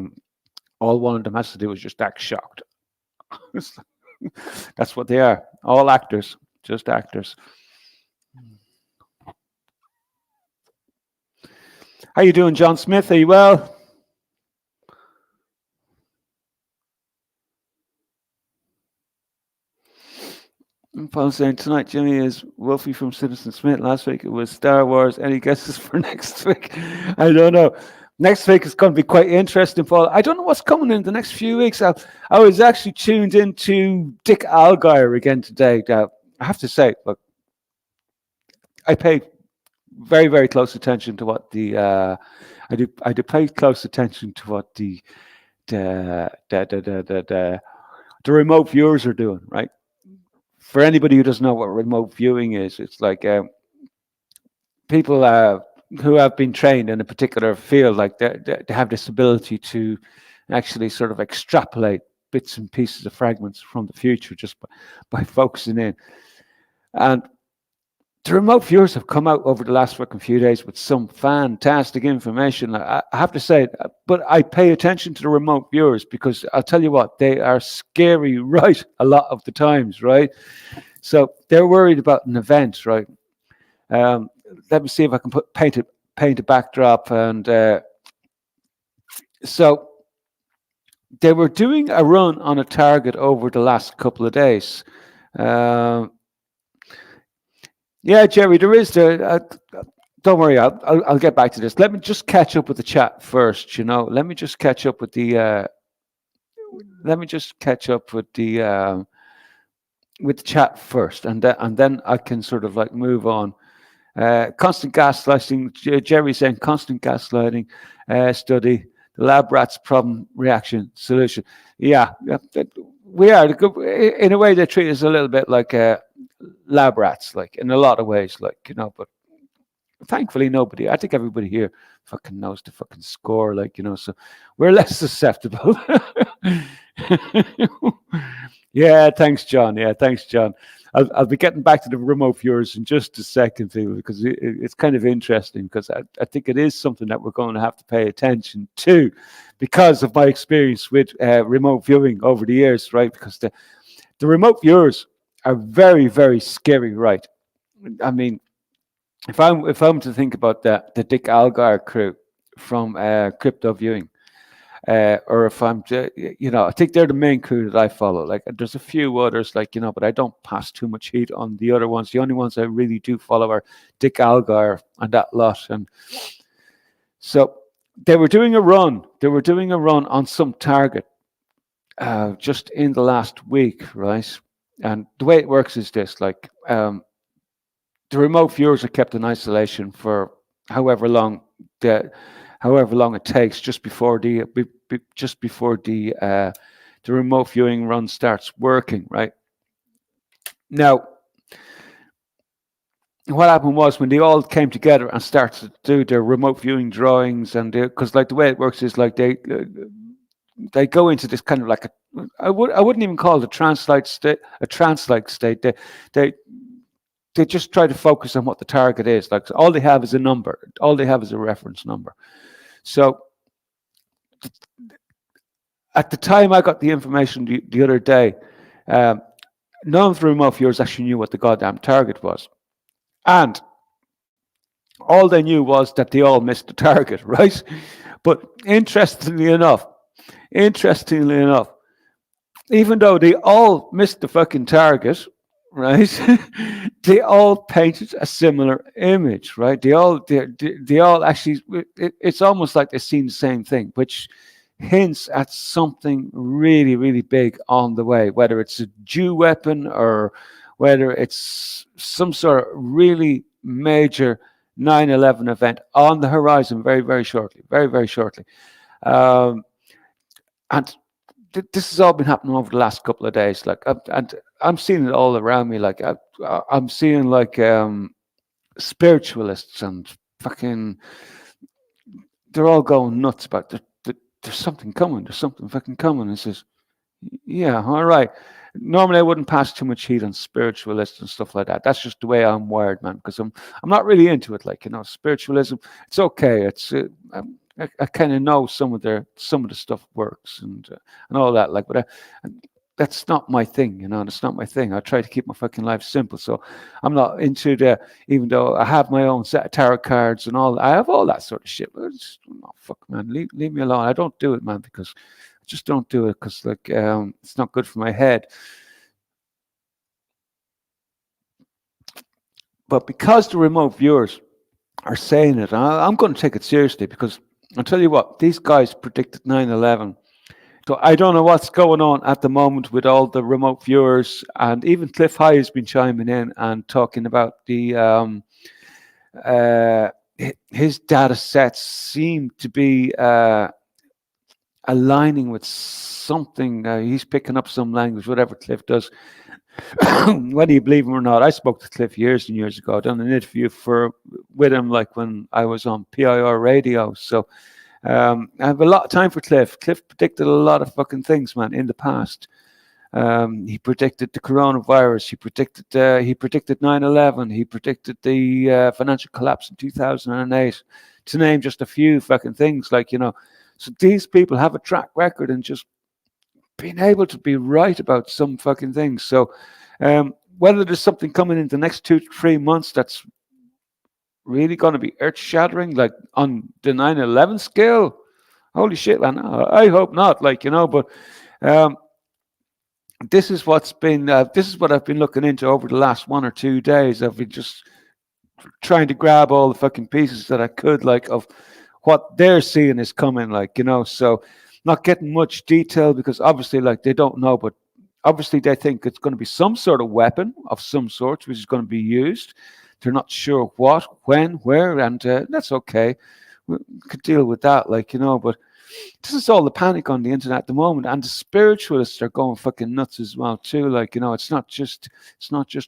All one of them has to do is just act shocked. That's what they are. All actors, just actors. How you doing, John Smith? Are you well? Paul saying tonight, Jimmy is Wolfie from Citizen Smith. Last week it was Star Wars. Any guesses for next week? I don't know. Next week is going to be quite interesting, Paul. I don't know what's coming in the next few weeks. I was actually tuned into Dick Allgaier again today. I have to say, look, I pay very, very close attention to what the I do pay close attention to what the remote viewers are doing, right? For anybody who doesn't know what remote viewing is, it's like people who have been trained in a particular field, like they have this ability to actually sort of extrapolate bits and pieces of fragments from the future just by focusing in. And the remote viewers have come out over the last fucking few days with some fantastic information. I have to say, but I pay attention to the remote viewers because I'll tell you what, they are scary right a lot of the times, right? So they're worried about an event, right? Let me see if I can paint a backdrop. And so they were doing a run on a target over the last couple of days. Yeah, Jerry, there is don't worry, I'll get back to this. Let me just catch up with the chat first. Let me just catch up with the chat first, and then I can sort of like move on. Constant gaslighting. Jerry saying constant gaslighting study. The lab rats problem reaction solution. Yeah, we are in a way. They treat us a little bit like lab rats, like in a lot of ways, like but thankfully nobody, I think everybody here fucking knows the fucking score, like so we're less susceptible. Yeah, thanks John. I'll be getting back to the remote viewers in just a second, too, because it's kind of interesting, because I think it is something that we're going to have to pay attention to because of my experience with remote viewing over the years, right? Because the remote viewers are very, very scary, right? I mean, if I'm to think about the Dick Allgaier crew from crypto viewing, or if I'm, I think they're the main crew that I follow. Like, there's a few others, like, but I don't pass too much heat on the other ones. The only ones I really do follow are Dick Allgaier and that lot. And so they were doing a run. They were doing a run on some target just in the last week, right? And the way it works is this: like, the remote viewers are kept in isolation for however long it takes, just before the remote viewing run starts working, right? Now, what happened was, when they all came together and started to do their remote viewing drawings, and because like the way it works is like they go into this kind of like I wouldn't even call it a trance-like state. They just try to focus on what the target is. Like, so all they have is a number. All they have is a reference number. So at the time I got the information the other day, none of the remote viewers actually knew what the goddamn target was. And All they knew was that they all missed the target, right? But interestingly enough, even though they all missed the fucking target, right? They all painted a similar image, right? They all actually. It's almost like they've seen the same thing, which hints at something really, really big on the way. Whether it's a Jew weapon or whether it's some sort of really major 9/11 event on the horizon, very, very shortly, very, very shortly. Um, and this has all been happening over the last couple of days. Like, and I'm seeing it all around me. Like, I'm seeing like spiritualists and fucking, they're all going nuts about there's something coming. There's something fucking coming. It says, yeah, all right. Normally, I wouldn't pass too much heat on spiritualists and stuff like that. That's just the way I'm wired, man. Because I'm not really into it. Like, spiritualism. It's okay. I kind of know some of the stuff works and all that. Like, but that's not my thing. That's not my thing. I try to keep my fucking life simple. So I'm not into even though I have my own set of tarot cards and all. I have all that sort of shit. But no, fuck, man. Leave me alone. I don't do it, man, because I just don't do it because like it's not good for my head. But because the remote viewers are saying it, I'm going to take it seriously because I'll tell you what, these guys predicted 9/11. So I don't know what's going on at the moment with all the remote viewers, and even Cliff High has been chiming in and talking about uh, his data sets seem to be aligning with something. He's picking up some language, whatever Cliff does. Whether you believe him or not, I spoke to Cliff years and years ago. I done an interview with him, like when I was on PIR radio. So I have a lot of time for Cliff. Cliff predicted a lot of fucking things, man, in the past. He predicted the coronavirus. He predicted 9/11. He predicted the financial collapse in 2008. To name just a few fucking things, like. So these people have a track record and just being able to be right about some fucking things. So whether there's something coming in the next 2 to 3 months that's really going to be earth shattering, like on the 9/11 scale, holy shit, man, I hope not. Like, but um, this is what I've been looking into over the last 1 or 2 days. I've been just trying to grab all the fucking pieces that I could, like, of what they're seeing is coming, like, so not getting much detail because obviously, like, they don't know, but obviously they think it's going to be some sort of weapon of some sort which is going to be used. They're not sure what, when, where, and that's okay. We could deal with that, like, but this is all the panic on the internet at the moment, and the spiritualists are going fucking nuts as well too. Like, it's not just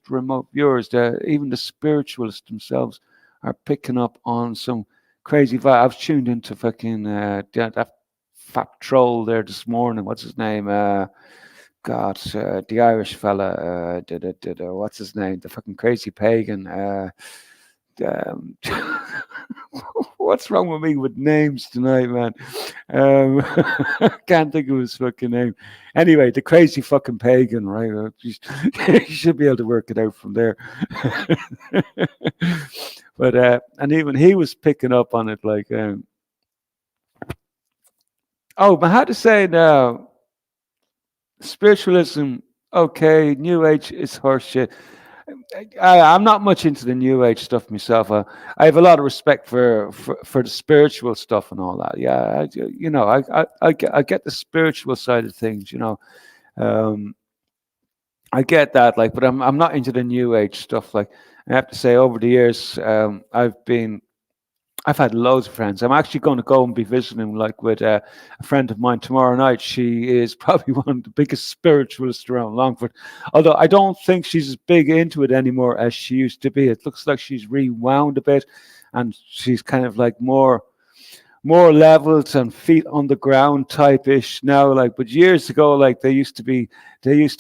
remote viewers. Even the spiritualists themselves are picking up on some crazy vibe. I was tuned into fucking that fat troll there this morning. What's his name? God, the Irish fella. What's his name? The fucking crazy pagan. Um, what's wrong with me with names tonight, man? Can't think of his fucking name. Anyway, the crazy fucking pagan, right? You should be able to work it out from there. But and even he was picking up on it, like, oh, but how to say now? Spiritualism, okay. New Age is horseshit. I'm not much into the New Age stuff myself. I have a lot of respect for the spiritual stuff and all that. Yeah, I get the spiritual side of things. Um, I get that, like, but I'm not into the New Age stuff. Like, I have to say, over the years, I've had loads of friends. I'm actually going to go and be visiting, like, with a friend of mine tomorrow night. She is probably one of the biggest spiritualists around Longford, although I don't think she's as big into it anymore as she used to be. It looks like she's rewound a bit, and she's kind of like more leveled and feet on the ground type ish now. Like, but years ago, like, they used to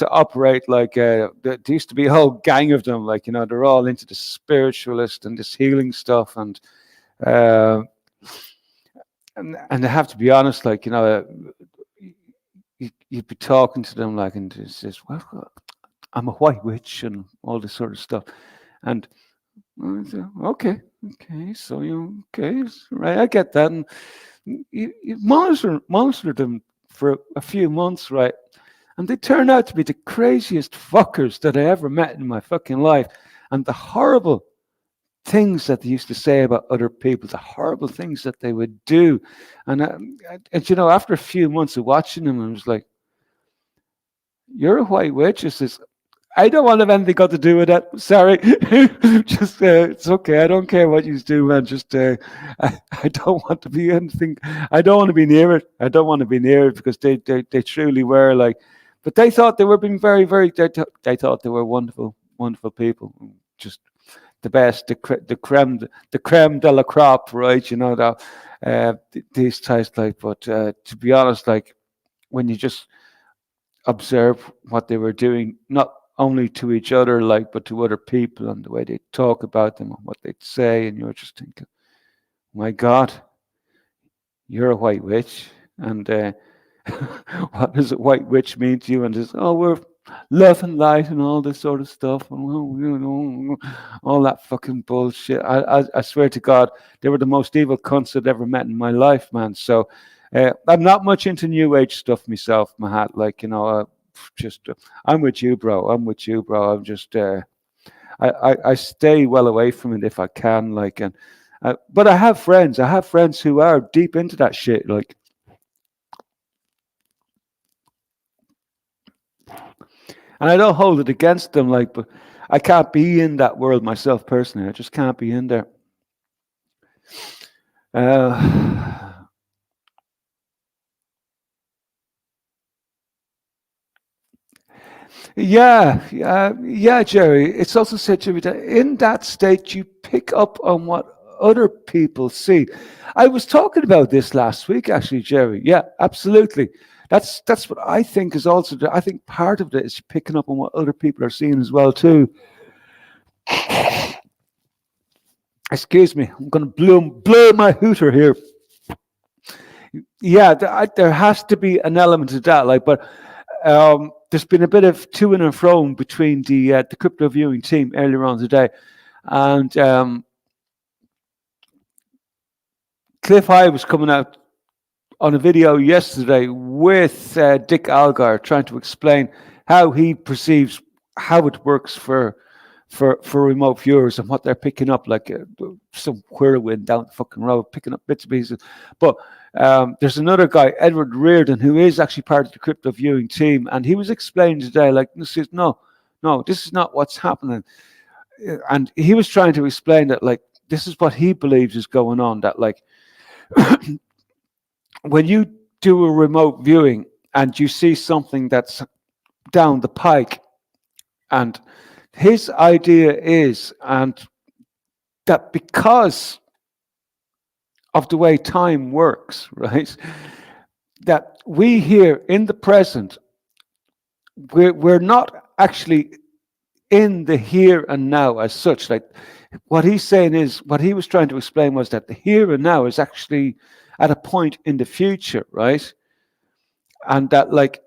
operate like there used to be a whole gang of them. Like, they're all into the spiritualist and this healing stuff and. Uh, and I have to be honest, like, you'd be talking to them, like, and it says, well, I'm a white witch and all this sort of stuff. And I say, okay, Okay, so you okay, right? I get that, and you monitor them for a few months, right? And they turn out to be the craziest fuckers that I ever met in my fucking life, and the horrible things that they used to say about other people, the horrible things that they would do, and you know, after a few months of watching them, I was like, "You're a white witch." I says, I don't want to have anything got to do with that. Sorry. Just, it's okay. I don't care what you do, man. Just, I don't want to be anything. I don't want to be near it. I don't want to be near it because they truly were like, but they thought they were being they thought they were wonderful, wonderful people. Just the best, the creme de la crop, right? You know, that, these types, like, but to be honest, like, when you just observe what they were doing, not only to each other, like, but to other people, and the way they talk about them and what they'd say, and you're just thinking, my God, you're a white witch, and what does a white witch mean to you? And just, oh, we're love and light and all this sort of stuff, and well, you know, all that fucking bullshit. I swear to God, they were the most evil cunts I'd ever met in my life, man. So I'm not much into new age stuff myself, Mahat. Like, you know, just I'm with you, bro. I'm with you, bro. I'm just I stay well away from it if I can, like, and but I have friends. I have friends who are deep into that shit, like. And I don't hold it against them, like, but I can't be in that world myself personally. I just can't be in there. Uh, yeah, Jerry. It's also said to me that in that state you pick up on what other people see. I was talking about this last week, actually, Jerry. Yeah, absolutely. That's what I think is also. I think part of it is picking up on what other people are seeing as well too. Excuse me, I'm going to blow my hooter here. Yeah, there has to be an element of that, like, but there's been a bit of to and fro between the crypto viewing team earlier on today, and Cliff High was coming out on a video yesterday with Dick Algar trying to explain how he perceives how it works for remote viewers and what they're picking up, like some whirlwind down the fucking road, picking up bits and pieces. But there's another guy, Edward Reardon, who is actually part of the crypto viewing team, and he was explaining today, like, this is no, this is not what's happening. And he was trying to explain that, like, this is what he believes is going on. That, like, when you do a remote viewing and you see something that's down the pike, and his idea is, and that because of the way time works, right, that we here in the present, we're not actually in the here and now as such. Like, what he's saying is, what he was trying to explain was that the here and now is actually at a point in the future, right? And that, like,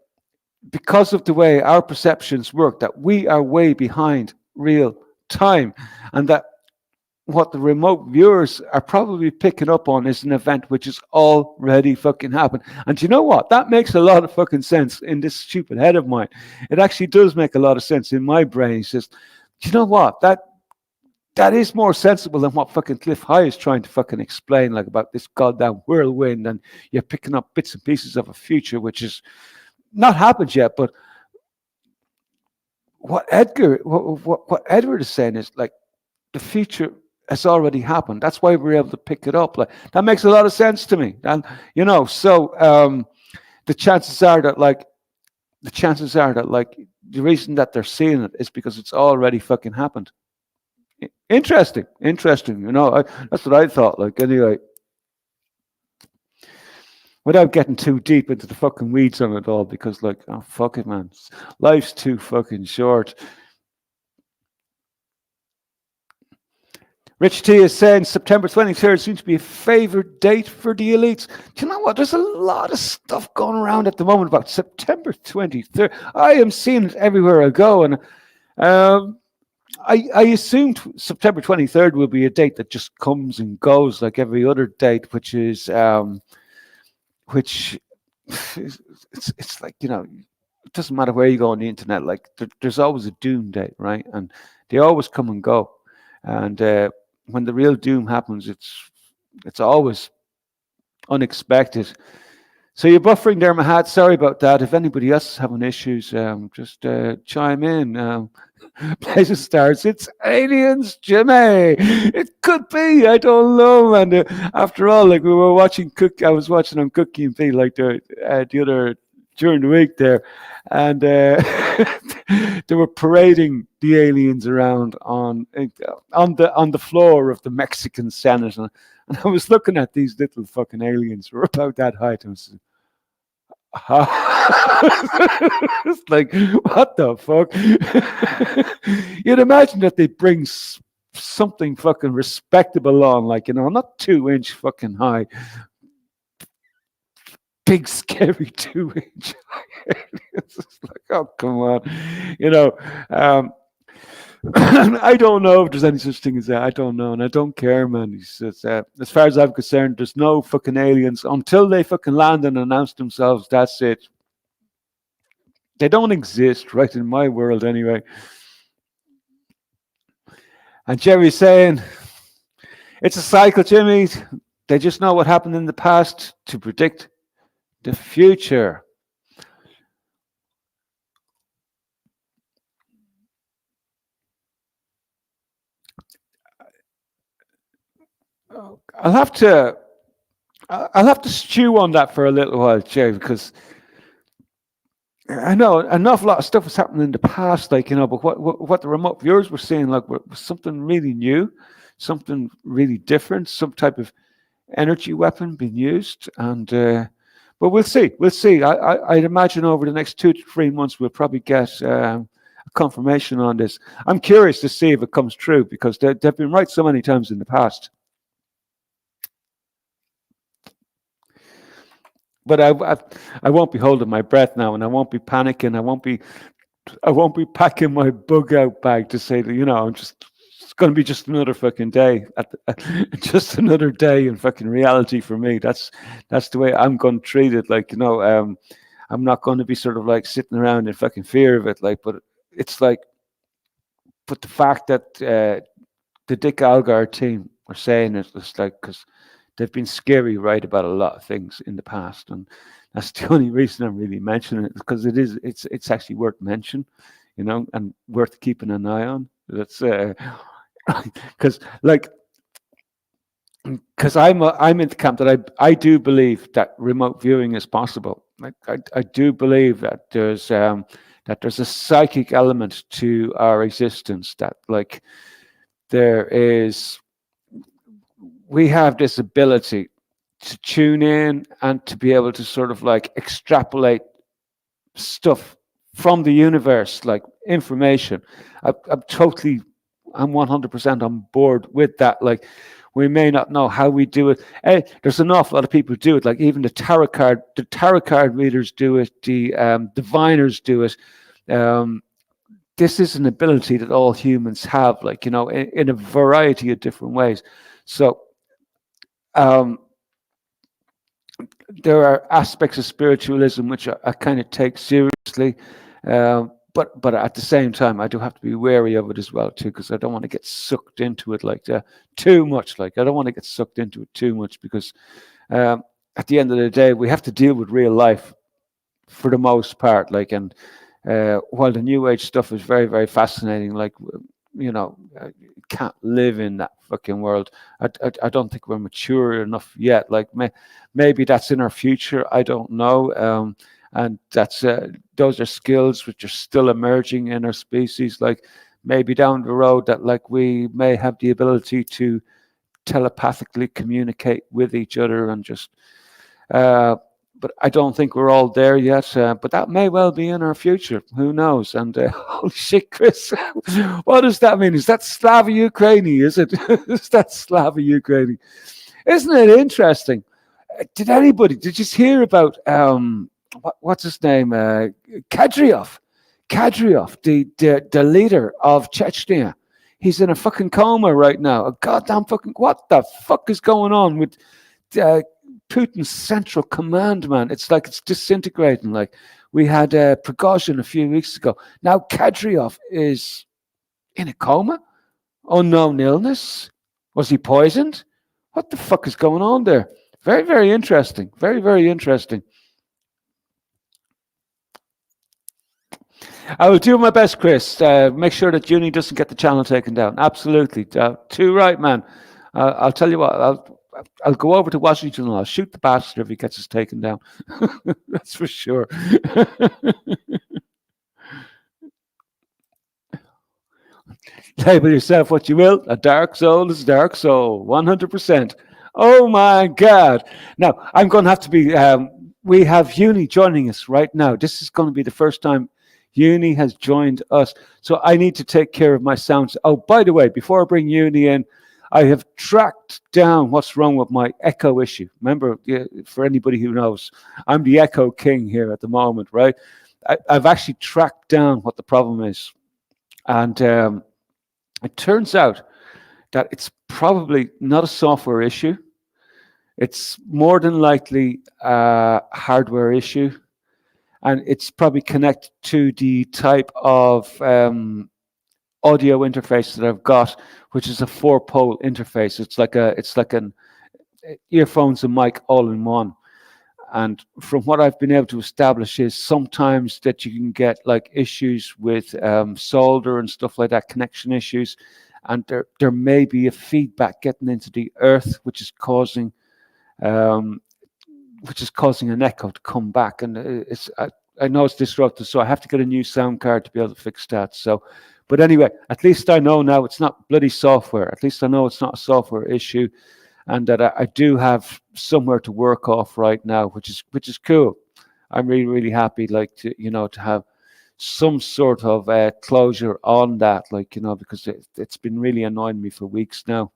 because of the way our perceptions work, that we are way behind real time, and that what the remote viewers are probably picking up on is an event which has already fucking happened. And you know what? That makes a lot of fucking sense in this stupid head of mine. It actually does make a lot of sense in my brain. It's just, you know what? That is more sensible than what fucking Cliff High is trying to fucking explain, like, about this goddamn whirlwind, and you're picking up bits and pieces of a future which is not happened yet. But what Edward is saying is, like, the future has already happened. That's why we're able to pick it up. Like, that makes a lot of sense to me. And you know, so the chances are that, like, the reason that they're seeing it is because it's already fucking happened. Interesting. You know, that's what I thought. Like, anyway, without getting too deep into the fucking weeds on it all, because, like, oh, fuck it, man, life's too fucking short. Rich T is saying September 23rd seems to be a favorite date for the elites. Do you know what? There's a lot of stuff going around at the moment about September 23rd. I am seeing it everywhere I go. And I assumed September 23rd will be a date that just comes and goes like every other date, which it's like, it doesn't matter where you go on the internet. Like there's always a doom date, right? And they always come and go. And when the real doom happens, it's always unexpected. So you're buffering there, Mahat. Sorry about that. If anybody else is having issues, just chime in. Pleasure stars. It's aliens, Jimmy. It could be. I don't know, man. After all, like we were watching Cook. I was watching on Cookie and Pete like the other during the week there, and they were parading the aliens around on the floor of the Mexican Senate, and I was looking at these little fucking aliens who were about that height. And I was it's like, what the fuck? You'd imagine that they bring something fucking respectable on, like, not 2 inch fucking high, big scary 2 inch high. It's like, oh, come on. I don't know if there's any such thing as that. I don't know, and I don't care, man. He says, as far as I'm concerned, there's no fucking aliens until they fucking land and announce themselves. That's it. They don't exist, right, in my world anyway. And Jerry's saying, it's a cycle, Jimmy. They just know what happened in the past to predict the future. I'll have to stew on that for a little while, Jay, because I know an awful lot of stuff was happening in the past, like, but what the remote viewers were seeing, like, was something really new, something really different, some type of energy weapon being used, and but we'll see. I'd imagine over the next 2 to 3 months we'll probably get a confirmation on this. I'm curious to see if it comes true because they've been right so many times in the past. But I won't be holding my breath now, and I won't be panicking. I won't be packing my bug out bag to say that I'm just. It's going to be just another fucking day, just another day in fucking reality for me. That's the way I'm going to treat it. Like I'm not going to be sort of like sitting around in fucking fear of it. Like, but it's like, but the fact that the Dick Algar team are saying it, it's like because they've been scary right about a lot of things in the past, and that's the only reason I'm really mentioning it because it's actually worth mention, and worth keeping an eye on. That's because I'm in the camp that I do believe that remote viewing is possible. Like I do believe that there's a psychic element to our existence that like we have this ability to tune in and to be able to sort of like extrapolate stuff from the universe, like information. I'm 100% on board with that. Like, we may not know how we do it. There's an awful lot of people who do it. Like even the tarot card readers do it. The diviners do it. This is an ability that all humans have, like, in a variety of different ways. So there are aspects of spiritualism which I kind of take seriously, but at the same time, I do have to be wary of it as well too, because I don't want to get sucked into it like too much. Like I don't want to get sucked into it too much because at the end of the day, we have to deal with real life for the most part. Like, and while the new age stuff is very, very fascinating, like you can't live in that fucking world. I don't think we're mature enough yet. Like maybe that's in our future. I don't know. And that's those are skills which are still emerging in our species. Like maybe down the road that like we may have the ability to telepathically communicate with each other and just. But I don't think we're all there yet. But that may well be in our future. Who knows? And holy shit, Chris, what does that mean? Is that Slavo-Ukraini? Is it? Is that Slavo-Ukraini? Isn't it interesting? Did you hear about what's his name? Kadyrov. Kadyrov, the leader of Chechnya, he's in a fucking coma right now. A goddamn fucking what the fuck is going on with uh, Putin's central command, man? It's like it's disintegrating. Like we had Prigozhin a few weeks ago. Now Kadyrov is in a coma, unknown illness. Was he poisoned? What the fuck is going on there? Very, very interesting. Very, very interesting. I will do my best, Chris. Make sure that Uni doesn't get the channel taken down. Absolutely. Too right, man. I'll tell you what. I'll go over to Washington and I'll shoot the bastard if he gets us taken down. That's for sure. Label yourself what you will. A dark soul is a dark soul. 100%. Oh my God. Now, I'm going to have to be. We have Uni joining us right now. This is going to be the first time Uni has joined us. So I need to take care of my sounds. Oh, by the way, before I bring Uni in, I have tracked down what's wrong with my echo issue. Remember, for anybody who knows, I'm the echo king here at the moment, right? I've actually tracked down what the problem is. And it turns out that it's probably not a software issue. It's more than likely a hardware issue. And it's probably connected to the type of audio interface that I've got, which is a 4-pole interface. It's like an earphones and mic all in one. And from what I've been able to establish is sometimes that you can get like issues with solder and stuff like that, connection issues, and there may be a feedback getting into the earth, which is causing an echo to come back. And I know it's disruptive, so I have to get a new sound card to be able to fix that. So, but anyway, at least I know now it's not bloody software. At least I know it's not a software issue, and that I do have somewhere to work off right now, which is cool. I'm really, really happy, like to have some sort of closure on that, like because it's been really annoying me for weeks now.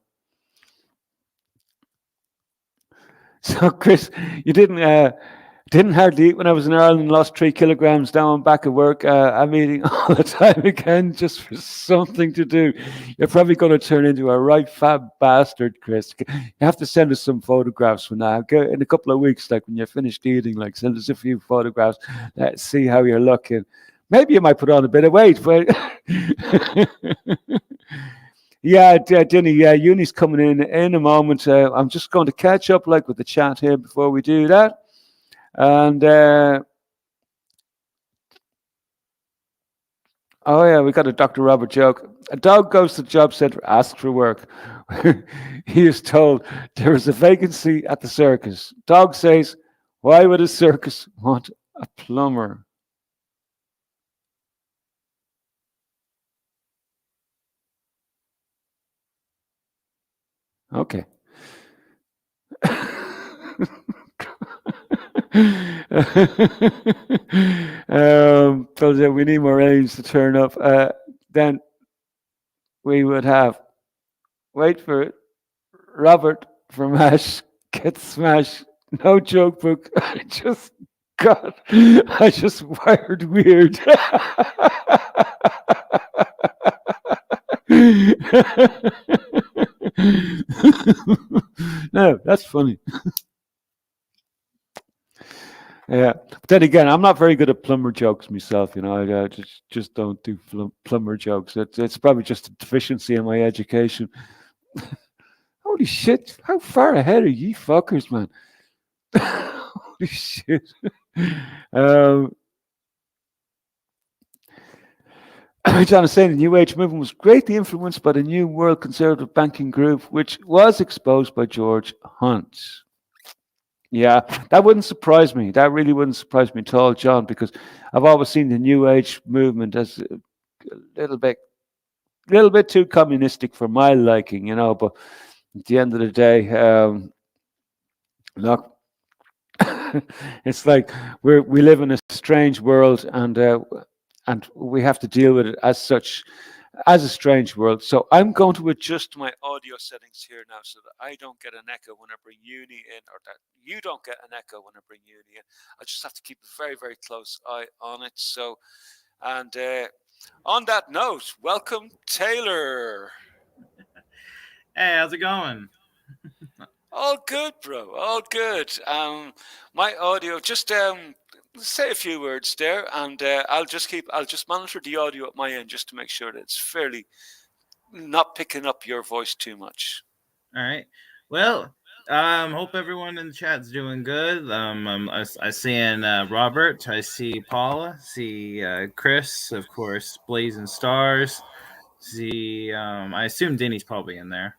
So, Chris, you didn't hardly eat when I was in Ireland. Lost 3 kilograms down back at work. I'm eating all the time again just for something to do. You're probably going to turn into a right fat bastard, Chris. You have to send us some photographs from now. In a couple of weeks, like when you're finished eating, like send us a few photographs. Let's see how you're looking. Maybe you might put on a bit of weight, but yeah, Dinny, yeah, Uni's coming in a moment. I'm just going to catch up like with the chat here before we do that. And oh yeah, we got a Dr. Robert joke. A dog goes to the job center, asks for work. He is told there is a vacancy at the circus. Dog says, "Why would a circus want a plumber?" Okay. So we need more aliens to turn up. Then we would have, wait for it, Robert from Ash gets smashed. No joke book. I just wired weird. No, that's funny. Yeah, but then again, I'm not very good at plumber jokes myself. I just don't do plumber jokes. It's probably just a deficiency in my education. Holy shit! How far ahead are you fuckers, man? Holy shit! Um, John is saying the New Age movement was greatly influenced by the New World Conservative Banking Group, which was exposed by George Hunt. Yeah, that wouldn't surprise me. That really wouldn't surprise me at all, John, because I've always seen the New Age movement as a little bit too communistic for my liking, But at the end of the day, look, it's like we live in a strange world, and we have to deal with it as such, as a strange world. So I'm going to adjust my audio settings here now so that I don't get an echo when I bring Uni in, or that you don't get an echo when I bring Uni in. I just have to keep a very, very close eye on it. So And on that note, welcome, Taylor. Hey, how's it going? All good, bro. All good. My audio. Just say a few words there, and I'll just monitor the audio at my end just to make sure that it's fairly not picking up your voice too much. All right. Well, hope everyone in the chat's doing good. I see Robert. I see Paula. See Chris, of course. Blazing Stars. See, I assume Denny's probably in there.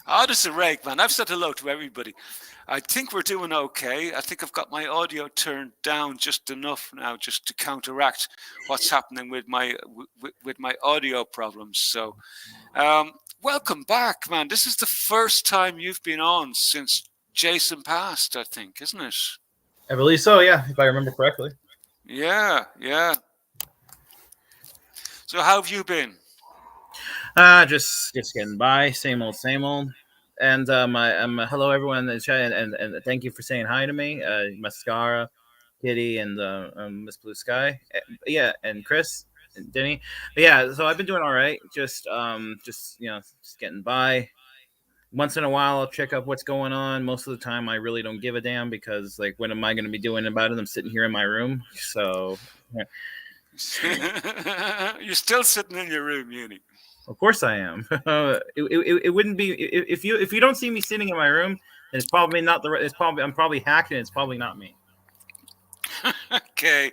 Oh, this is a rake, man. I've said hello to everybody. I think we're doing okay. I think I've got my audio turned down just enough now, just to counteract what's happening with my audio problems. So, welcome back, man. This is the first time you've been on since Jason passed, I think, isn't it? I believe so. Yeah, if I remember correctly. Yeah, yeah. So, how have you been? Just getting by. Same old, same old. And hello everyone in the chat, and thank you for saying hi to me, Mascara, Kitty, and Miss Blue Sky. Yeah, and Chris, and Denny. But yeah, so I've been doing all right. Just just getting by. Once in a while, I'll check up what's going on. Most of the time, I really don't give a damn because, like, what am I going to be doing about it? I'm sitting here in my room, so yeah. You're still sitting in your room, Uni. Of course I am. It wouldn't be if you don't see me sitting in my room, then it's probably not the. It's probably I'm probably hacked, and it's probably not me. Okay.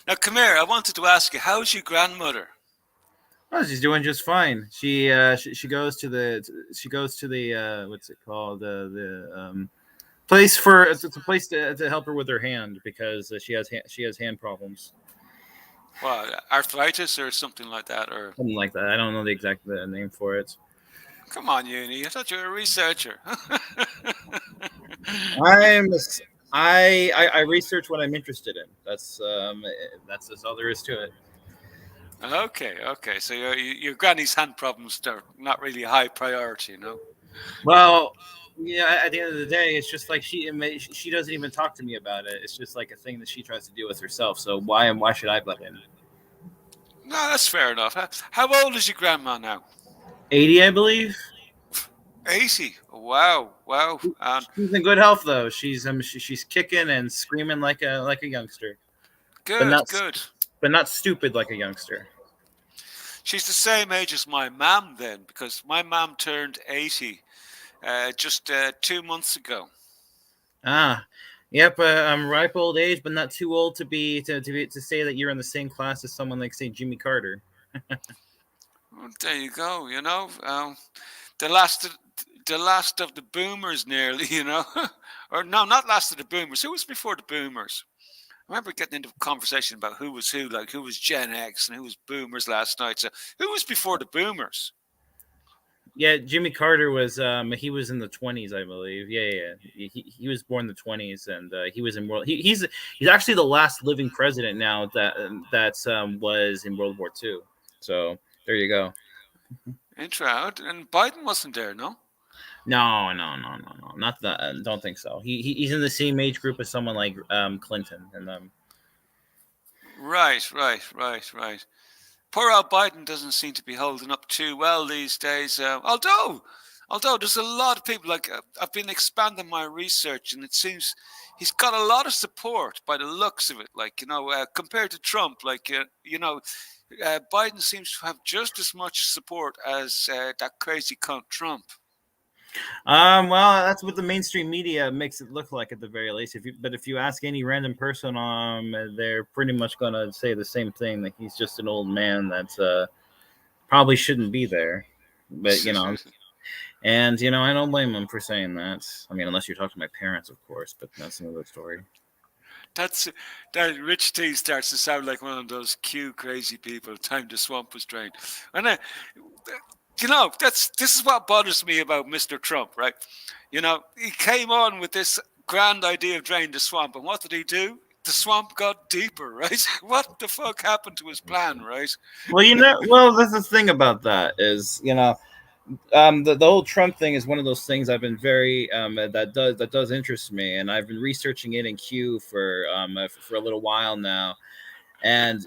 Now, come here. I wanted to ask you, how's your grandmother? Oh, she's doing just fine. She goes to the what's it called place for it's a place to help her with her hand because she has hand problems. What, arthritis or something like that? Or Something like that. I don't know the exact name for it. come on, Uni. I thought you were a researcher. I'm I research what I'm interested in. That's all there is to it. Okay, okay. So your granny's hand problems are not really a high priority, no? Well, yeah. At the end of the day, it's just like she doesn't even talk to me about it. It's just like a thing that she tries to deal with herself. So why should I butt in? No, that's fair enough. How old is your grandma now? 80, I believe. 80. Wow, wow. She's in good health though. She's kicking and screaming like a youngster, but Good, not good. but not stupid like a youngster. She's the same age as my mum then, because my mum turned 80 just 2 months ago. Ah, yep. I'm ripe old age, but not too old to say that you're in the same class as someone like say Jimmy Carter. Well, there you go. The last, of, the last of the boomers, nearly. Or no, not last of the boomers. Who was before the boomers? I remember getting into a conversation about who was who, like who was Gen X and who was boomers last night. So who was before the boomers? Yeah, Jimmy Carter was he was in the 20s, I believe. Yeah. He was born in the 20s, and he was in world. He's actually the last living president now that was in World War II. So there you go. Interesting. And Biden wasn't there, no? No, not that. Don't think so. He's in the same age group as someone like Clinton and Right, right, right, right. Poor old Biden doesn't seem to be holding up too well these days. Although there's a lot of people like I've been expanding my research, and it seems he's got a lot of support by the looks of it. Like compared to Trump, Biden seems to have just as much support as that crazy cunt Trump. Well, that's what the mainstream media makes it look like at the very least. But if you ask any random person, they're pretty much gonna say the same thing that he's just an old man that probably shouldn't be there. But I don't blame them for saying that. I mean, unless you're talking to my parents, of course, but that's another story. That's that Rich T starts to sound like one of those Q crazy people. Time the swamp was drained, and this is what bothers me about Mr. Trump, right? He came on with this grand idea of drain the swamp, and what did he do? The swamp got deeper, right? What the fuck happened to his plan, right? Well, that's the thing about that is the whole Trump thing is one of those things I've been very that does interest me, and I've been researching it in Q for a little while now. And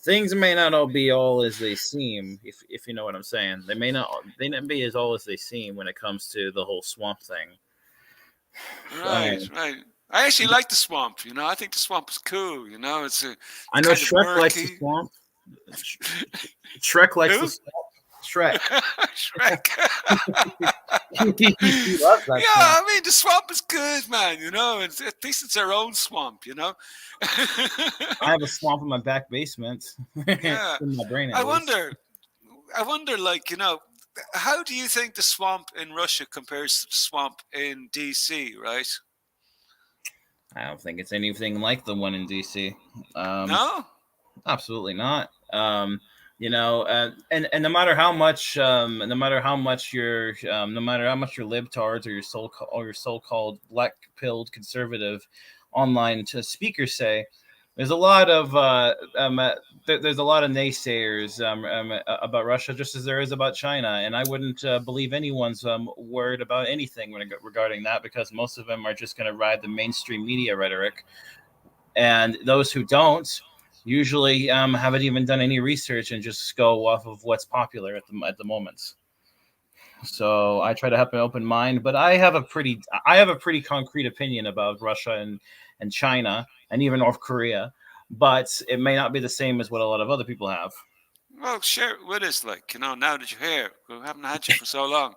things may not all be all as they seem, if you know what I'm saying. They may not be as all as they seem when it comes to the whole swamp thing. Right, Um, right. I actually like the swamp. I think the swamp is cool. I It's know kind of Shrek likes the murky. swamp. Sh- Shrek likes the Who? swamp. Shrek. Shrek. He loves that Yeah, swamp. I mean the swamp is good, man. At least it's our own swamp. I have a swamp in my back basement, in Yeah. my brain at I least. wonder. I wonder, how do you think the swamp in Russia compares to the swamp in DC? Right? I don't think it's anything like the one in DC. Um, No. Absolutely not. And no matter how much, no matter how much your libtards or your so-called black-pilled conservative online speakers say, there's a lot of there's a lot of naysayers about Russia, just as there is about China, and I wouldn't believe anyone's word about anything regarding that, because most of them are just going to ride the mainstream media rhetoric, and those who don't usually haven't even done any research and just go off of what's popular at the moment. So I try to have an open mind, but I have a pretty concrete opinion about Russia and China and even North Korea, but it may not be the same as what a lot of other people have. Well, share it with us, now that you're here. We haven't had you for so long.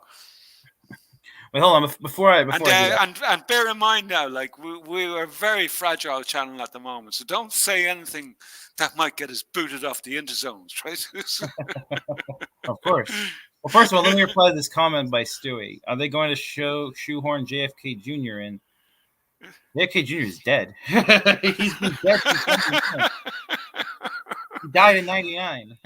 Wait, hold on. Before I And do that, and bear in mind now, like we are a very fragile channel at the moment, so don't say anything that might get us booted off the interzones, right? of course. Well, first of all, let me reply to this comment by Stewie. Are they going to shoehorn JFK Jr. in? JFK Jr. is dead. He's been dead since 99. He died in 99.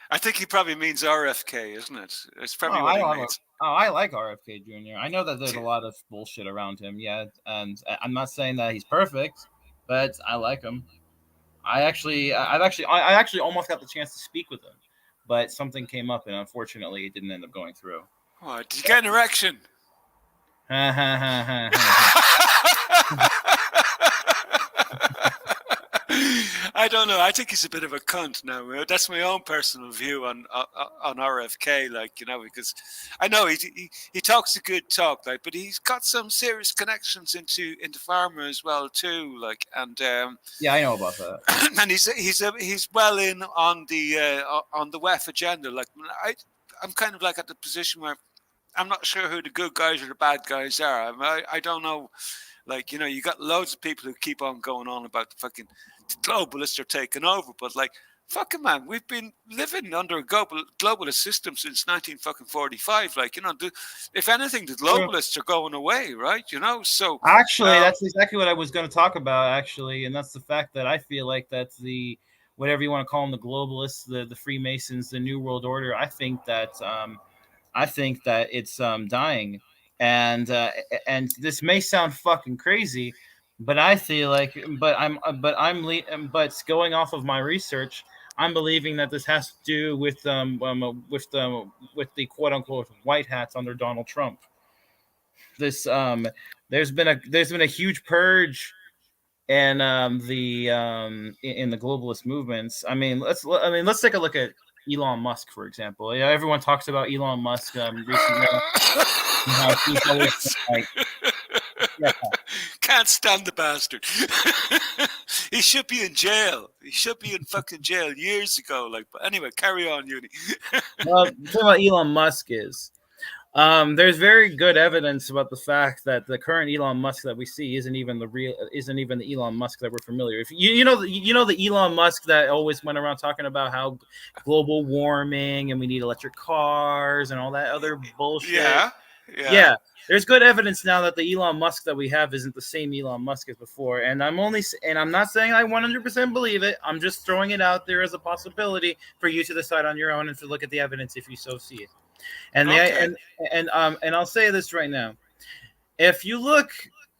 I think he probably means RFK, isn't it? It's Oh, probably what he don't have means. I like RFK Jr. I know that there's a lot of bullshit around him, yeah, and I'm not saying that he's perfect, but I like him. I actually almost got the chance to speak with him, but something came up, and unfortunately, it didn't end up going through. Oh, did you get an erection? Ha ha ha ha ha. I don't know. I think he's a bit of a cunt now. That's my own personal view on RFK. Because I know he talks a good talk, but he's got some serious connections into pharma as well too. Yeah, I know about that. And he's well in on the WEF agenda. I'm kind of like at the position where I'm not sure who the good guys or the bad guys are. I don't know. You got loads of people who keep on going on about the fucking globalists are taking over, but fucking man, we've been living under a globalist system since 1945. If anything, the globalists are going away, right? So Actually, that's exactly what I was going to talk about. Actually, and that's the fact that I feel like that's the whatever you want to call them, the globalists, the Freemasons, the New World Order. I think that it's dying, and this may sound fucking crazy, but I feel like, but going off of my research, I'm believing that this has to do with the quote unquote white hats under Donald Trump. This there's been a huge purge and in the globalist movements. Let's take a look at Elon Musk, for example. Yeah, everyone talks about Elon Musk recently. How he's always like, yeah, can't stand the bastard. He should be in jail. He should be in fucking jail years ago. But anyway, carry on, Uni. well, the thing about Elon Musk is there's very good evidence about the fact that the current Elon Musk that we see isn't even the Elon Musk that we're familiar with. The Elon Musk that always went around talking about how global warming and we need electric cars and all that other bullshit. Yeah. There's good evidence now that the Elon Musk that we have isn't the same Elon Musk as before, and I'm not saying I 100% believe it. I'm just throwing it out there as a possibility for you to decide on your own and to look at the evidence if you so see it. And and I'll say this right now: if you look,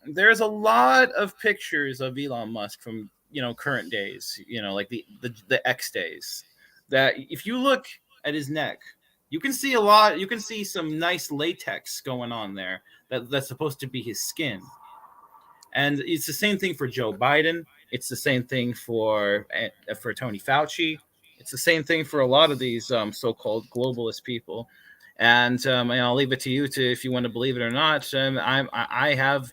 there's a lot of pictures of Elon Musk from current days, like the X days. That if you look at his neck, you can see a lot. You can see some nice latex going on there. That's supposed to be his skin. And it's the same thing for Joe Biden. It's the same thing for Tony Fauci. It's the same thing for a lot of these so-called globalist people. And I'll leave it to you to if you want to believe it or not. I have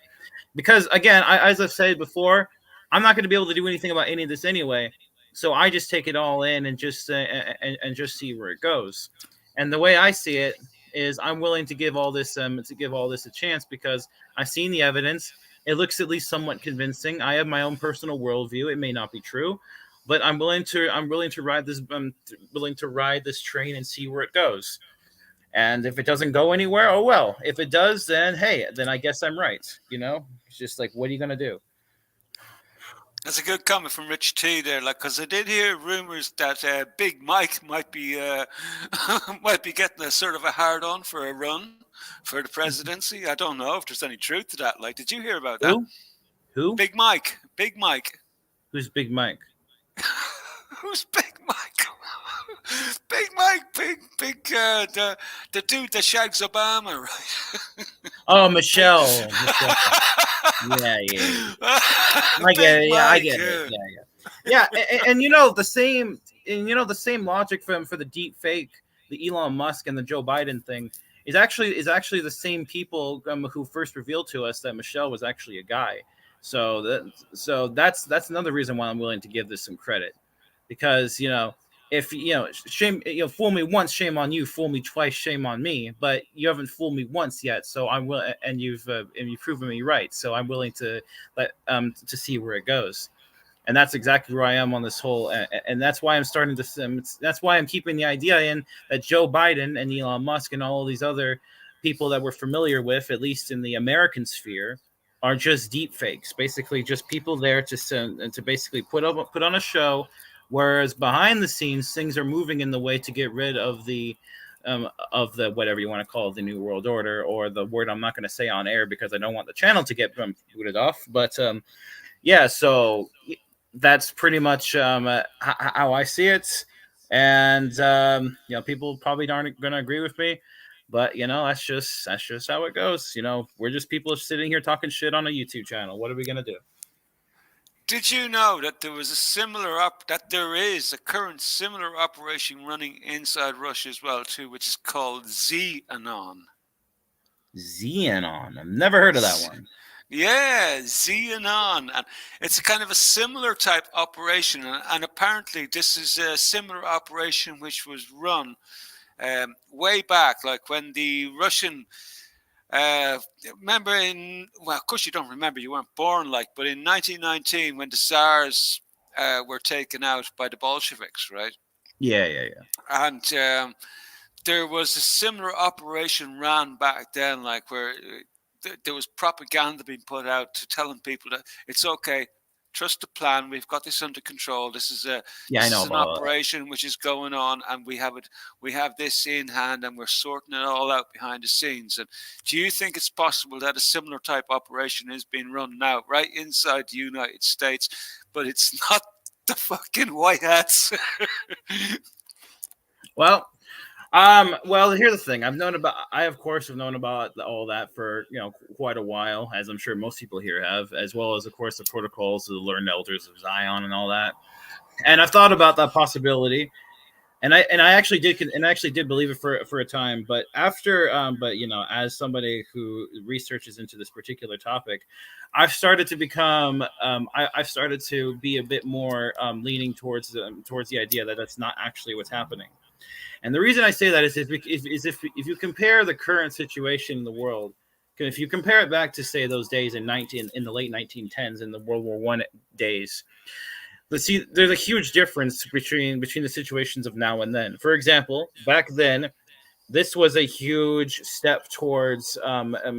because again, as I've said before, I'm not going to be able to do anything about any of this anyway. So I just take it all in and just see where it goes. And the way I see it is, I'm willing to give all this a chance because I've seen the evidence. It looks at least somewhat convincing. I have my own personal worldview. It may not be true, but I'm willing to ride this. I'm willing to ride this train and see where it goes. And if it doesn't go anywhere, oh well. If it does, then hey, then I guess I'm right. It's just like, what are you gonna do? That's a good comment from Rich T there, like, because I did hear rumors that Big Mike might be might be getting a sort of a hard on for a run for the presidency. I don't know if there's any truth to that. Like, did you hear about that? Who? Big Mike. Big Mike. Who's Big Mike? Who's Big Mike? Big Mike, big, the dude that shags Obama, right? Oh, Michelle. Yeah. I get it. Yeah, I get it. Yeah. And the same logic for the deep fake, the Elon Musk and the Joe Biden thing is actually the same people who first revealed to us that Michelle was actually a guy. So that's another reason why I'm willing to give this some credit, because if shame, fool me once, shame on you. Fool me twice, shame on me. But you haven't fooled me once yet, so I'm willing, and you've proven me right. So I'm willing to to see where it goes, and that's exactly where I am on this whole. And that's why I'm starting to. That's why I'm keeping the idea in that Joe Biden and Elon Musk and all these other people that we're familiar with, at least in the American sphere, are just deep fakes. Basically, just people there to basically put on a show. Whereas behind the scenes, things are moving in the way to get rid of the whatever you want to call it, the New World Order, or the word I'm not going to say on air because I don't want the channel to get booted off. But yeah, so that's pretty much how I see it. And people probably aren't going to agree with me, but that's just how it goes. We're just people sitting here talking shit on a YouTube channel. What are we going to do? Did you know that there was there is a current similar operation running inside Russia as well too, which is called Xenon? Xenon. I've never heard of that one. Yeah, Xenon, and it's a kind of a similar type operation, and apparently this is a similar operation which was run way back, like when the Russian. Remember of course you don't remember, you weren't born, but in 1919 when the Tsars were taken out by the Bolsheviks, right? Yeah. And there was a similar operation ran back then, where there was propaganda being put out to telling people that it's okay, trust the plan, we've got this under control, this is an operation which is going on, and we have this in hand, and we're sorting it all out behind the scenes. And do you think it's possible that a similar type operation is being run now right inside the United States, but it's not the fucking white hats? Well, here's the thing. I of course have known about all that for quite a while, as I'm sure most people here have, as well as of course the protocols of the learned elders of Zion and all that. And I've thought about that possibility, and I actually did believe it for a time. But after, as somebody who researches into this particular topic, I've started to become, I've started to be a bit more leaning towards the idea that that's not actually what's happening. And the reason I say that is if you compare the current situation in the world, if you compare it back to say those days in the late 1910s in the World War I days, there's a huge difference between the situations of now and then. For example, back then, this was a huge step towards first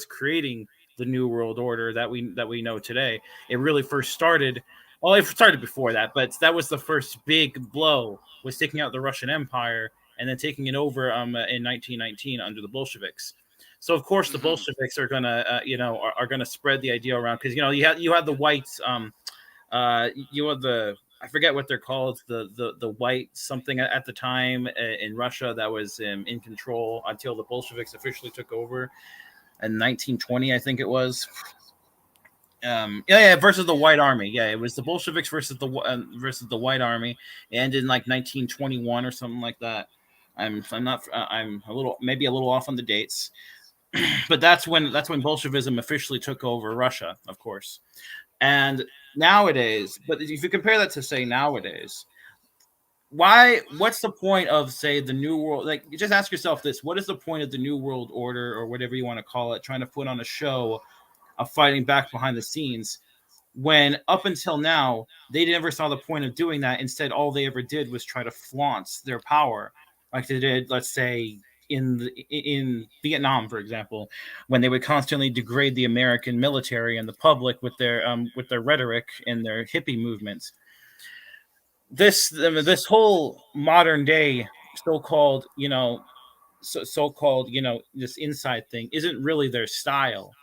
creating the New World Order that we know today. It really first started. Well, it started before that, but that was the first big blow, was taking out the Russian Empire and then taking it over in 1919 under the Bolsheviks. So of course the Bolsheviks are gonna are gonna spread the idea around, because you had the whites, you had the, I forget what they're called, the white something at the time in Russia that was in control until the Bolsheviks officially took over. in 1920, I think it was. Yeah, versus the White Army. Yeah, it was the Bolsheviks versus the White Army. It ended in like 1921 or something like that. I'm not I'm a little maybe a little off on the dates, but that's when Bolshevism officially took over Russia, of course. And nowadays, but if you compare that to say nowadays, what's the point of say the new world, like you just ask yourself this, what is the point of the new world order or whatever you want to call it, trying to put on a show of fighting back behind the scenes when up until now they never saw the point of doing that. Instead, all they ever did was try to flaunt their power, like they did, let's say, in Vietnam, for example, when they would constantly degrade the American military and the public with their rhetoric and their hippie movements. This whole modern day so-called so-called this inside thing isn't really their style.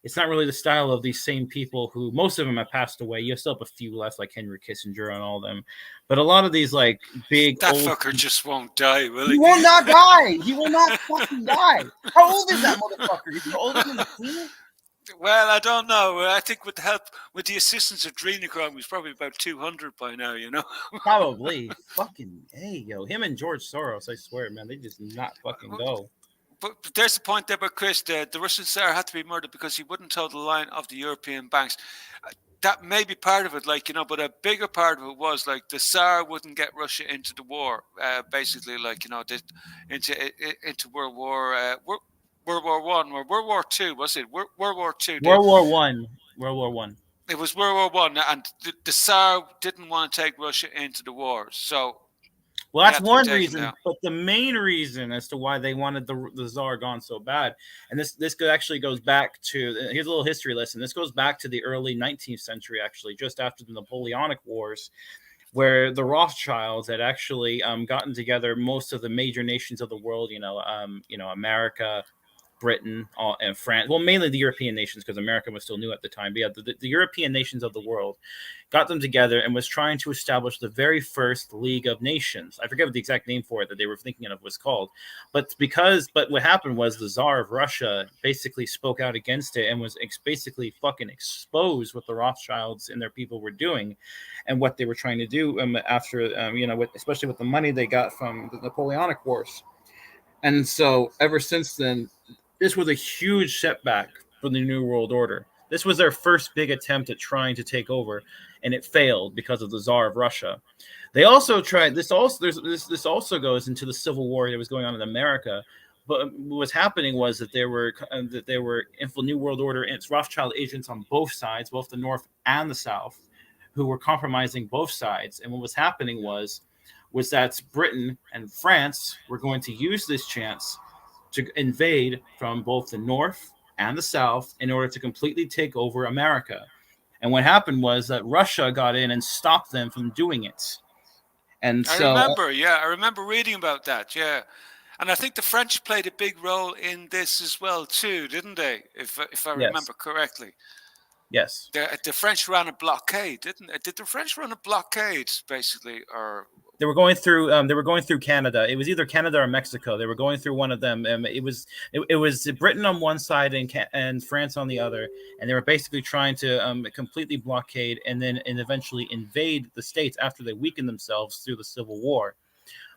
It's not really the style of these same people who most of them have passed away. You still have a few left, like Henry Kissinger and all of them. But a lot of these like big That old fucker just won't die, will he he? will not die. He will not fucking die. How old is that motherfucker? Is he older than the Queen? Well, I don't know. I think with the help, with the assistance of adrenochrome, he's probably about 200 by now, you know? Probably. Fucking hey, yo. Him and George Soros, I swear, man, they just not fucking go. But there's the point there about Chris. The Russian Tsar had to be murdered because he wouldn't toe the line of the European banks. That may be part of it, like, you know, but a bigger part of it was, like, the Tsar wouldn't get Russia into the war, basically, like, you know, into World War World War One or World War Two, was it? World War Two. World War One. World War One. It was World War One, and the Tsar didn't want to take Russia into the war. So, well, that's had to be one taken reason, down. but the main reason as to why they wanted the Tsar gone so bad, and this actually goes back to, here's a little history lesson. This goes back to the early 19th century, actually, just after the Napoleonic Wars, where the Rothschilds had actually gotten together most of the major nations of the world, America, Britain, and France. Well, mainly the European nations, because America was still new at the time. But yeah, the European nations of the world got them together and was trying to establish the very first League of Nations. I forget what the exact name for it that they were thinking of was called. But what happened was the Tsar of Russia basically spoke out against it and was basically fucking exposed what the Rothschilds and their people were doing and what they were trying to do after, especially with the money they got from the Napoleonic Wars. And so ever since then, this was a huge setback for the New World Order. This was their first big attempt at trying to take over, and it failed because of the Tsar of Russia. They also tried this. This also goes into the civil war that was going on in America. But what was happening was that there were New World Order and its Rothschild agents on both sides, both the North and the South, who were compromising both sides. And what was happening was that Britain and France were going to use this chance to invade from both the North and the South in order to completely take over America. And what happened was that Russia got in and stopped them from doing it. And I remember reading about that, yeah. And I think the French played a big role in this as well, too, didn't they? If I remember correctly. Yes. The French ran a blockade, didn't they? Did the French run a blockade, basically, or... They were going through Canada. It was either Canada or Mexico. They were going through one of them. It was Britain on one side and France on the other, and they were basically trying to completely blockade and eventually invade the states after they weakened themselves through the Civil War.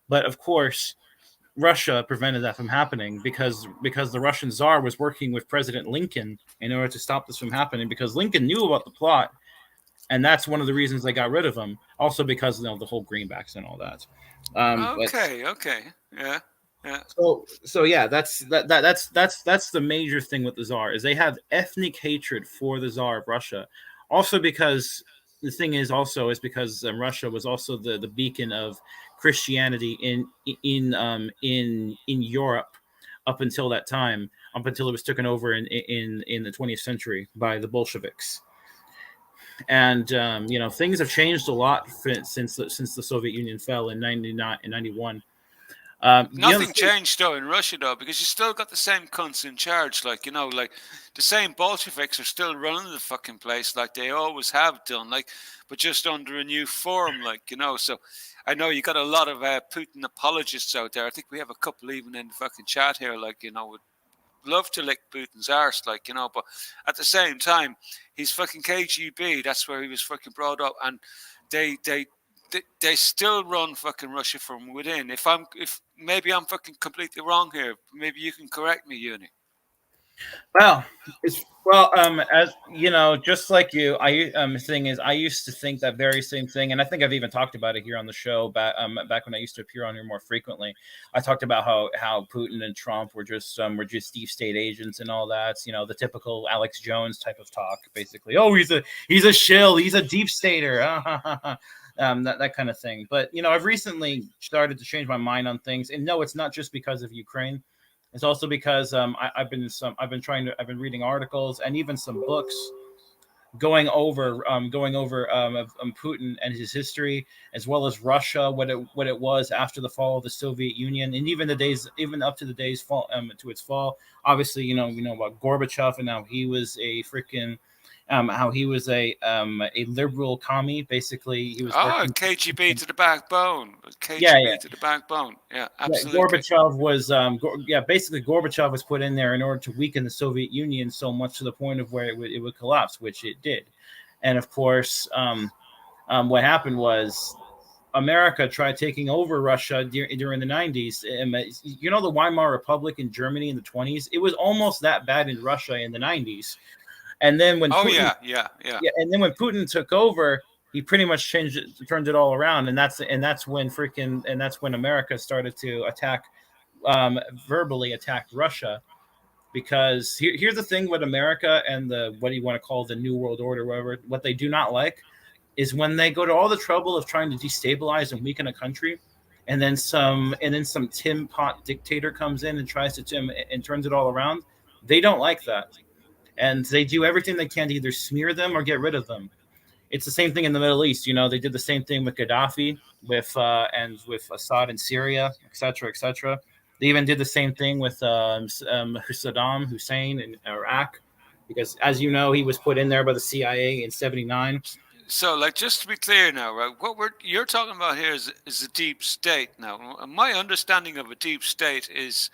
But of course, Russia prevented that from happening because the Russian Tsar was working with President Lincoln in order to stop this from happening, because Lincoln knew about the plot. And that's one of the reasons they got rid of him. Also because the whole greenbacks and all that. Okay, yeah. So yeah, that's the major thing with the Tsar is they have ethnic hatred for the Tsar of Russia. Also because the thing is because Russia was also the beacon of Christianity in Europe up until that time, up until it was taken over in the 20th century by the Bolsheviks. And things have changed a lot since the Soviet Union fell in 1999 and 91. Nothing changed though in Russia though, because you still got the same cunts in charge. Like the same Bolsheviks are still running the fucking place, like they always have done. But just under a new form, So I know you got a lot of Putin apologists out there. I think we have a couple even in the fucking chat here, with love to lick Putin's arse, like, you know, but at the same time, he's fucking KGB. That's where he was fucking brought up, and they still run fucking Russia from within. If maybe I'm fucking completely wrong here, maybe you can correct me, Uni. Well, as you know, just like you, the thing is, I used to think that very same thing, and I think I've even talked about it here on the show back when I used to appear on here more frequently. I talked about how Putin and Trump were just deep state agents and all that. You know, the typical Alex Jones type of talk, basically. Oh, he's a shill, he's a deep stater, that kind of thing. But you know, I've recently started to change my mind on things, and no, it's not just because of Ukraine. It's also because I've been reading articles and even some books going over Putin and his history, as well as Russia, what it was after the fall of the Soviet Union, and even up to the days fall to its fall. Obviously, you know about Gorbachev and how he was a freaking a liberal commie. Basically, he was KGB to the backbone. KGB yeah. to the backbone. Yeah, absolutely. Gorbachev was basically Gorbachev was put in there in order to weaken the Soviet Union so much to the point of where it would collapse, which it did. And of course, what happened was America tried taking over Russia during the 90s. You know, the Weimar Republic in Germany in the 20s, it was almost that bad in Russia in the 90s. And then when and then when Putin took over, he pretty much turned it all around, and that's when America started to verbally attack Russia. Because here's the thing with America and what do you want to call the New World Order, whatever, what they do not like is when they go to all the trouble of trying to destabilize and weaken a country, and then some Tim Pot dictator comes in and tries to and turns it all around. They don't like that. And they do everything they can to either smear them or get rid of them. It's the same thing in the Middle East. You know, they did the same thing with Gaddafi, with Assad in Syria, etc., etc. They even did the same thing with Saddam Hussein in Iraq, because, as you know, he was put in there by the CIA in '79. So, like, just to be clear now, right? What you're talking about here is a deep state. Now, my understanding of a deep state is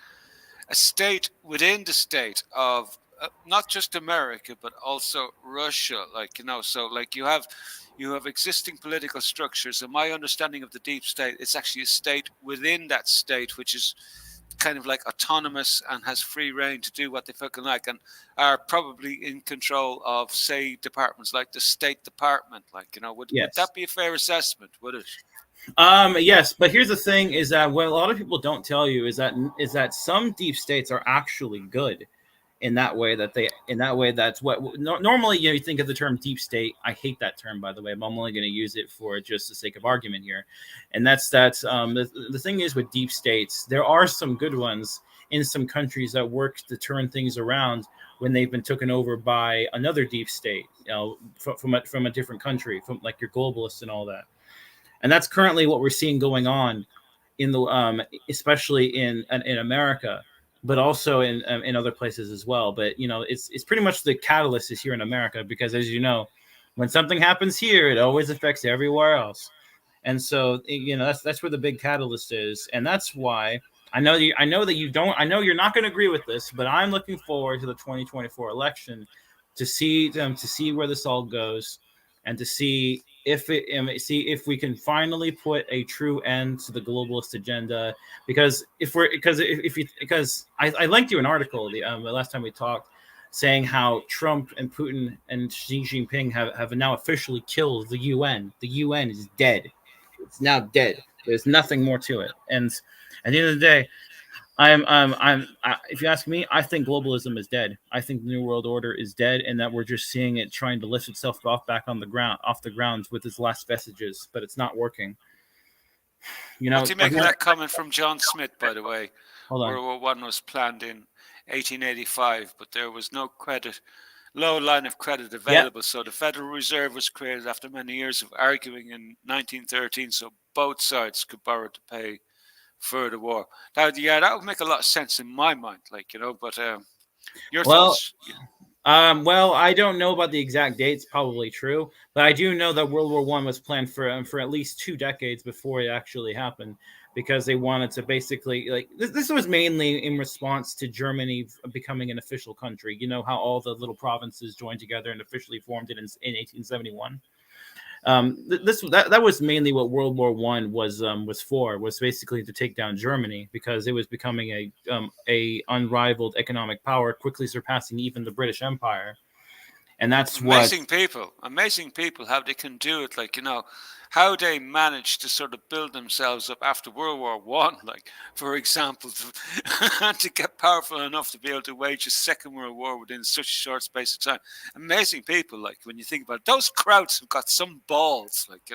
a state within the state of not just America, but also Russia. Like, you know, so like you have existing political structures, and my understanding of the deep state, it's actually a state within that state, which is kind of like autonomous and has free reign to do what they fucking like, and are probably in control of, say, departments like the State Department. Like, you know, would that be a fair assessment? Would it? Yes, but here's the thing: is that what a lot of people don't tell you is that some deep states are actually good. In that way, that's what normally you think of the term deep state. I hate that term, by the way, but I'm only going to use it for just the sake of argument here. And that's the thing is with deep states, there are some good ones in some countries that work to turn things around when they've been taken over by another deep state, you know, from a different country, from like your globalists and all that. And that's currently what we're seeing going on in the especially in America, but also in other places as well. But you know, it's pretty much the catalyst is here in America, because, as you know, when something happens here, it always affects everywhere else. And so, you know, that's where the big catalyst is, and that's why I know that you don't. I know you're not going to agree with this, but I'm looking forward to the 2024 election to see where this all goes, and to see if we can finally put a true end to the globalist agenda. Because I linked you an article the last time we talked, saying how Trump and Putin and Xi Jinping have now officially killed the UN. The UN is dead. It's now dead. There's nothing more to it. And at the end of the day, if you ask me, I think globalism is dead. I think the New World Order is dead, and that we're just seeing it trying to lift itself off the ground with its last vestiges, but it's not working. You know, what do you make of that comment from John Smith, by the way? Hold on. World War One was planned in 1885, but there was no low line of credit available. Yep. So the Federal Reserve was created after many years of arguing in 1913, so both sides could borrow to pay for the war. That would make a lot of sense in my mind, like, you know. But your thoughts? Well, I don't know about the exact dates. Probably true, but I do know that World War I was planned for at least 2 decades before it actually happened. because they wanted to basically like this was mainly in response to Germany becoming an official country. You know how all the little provinces joined together and officially formed it in 1871. That was mainly what World War One was basically to take down Germany because it was becoming a unrivaled economic power, quickly surpassing even the British Empire, and that's what. Amazing people, how they can do it. Like, how they managed to sort of build themselves up after World War One, like, for example, to get powerful enough to be able to wage a Second World War within such a short space of time. Amazing people, like, when you think about it, those crowds have got some balls, like.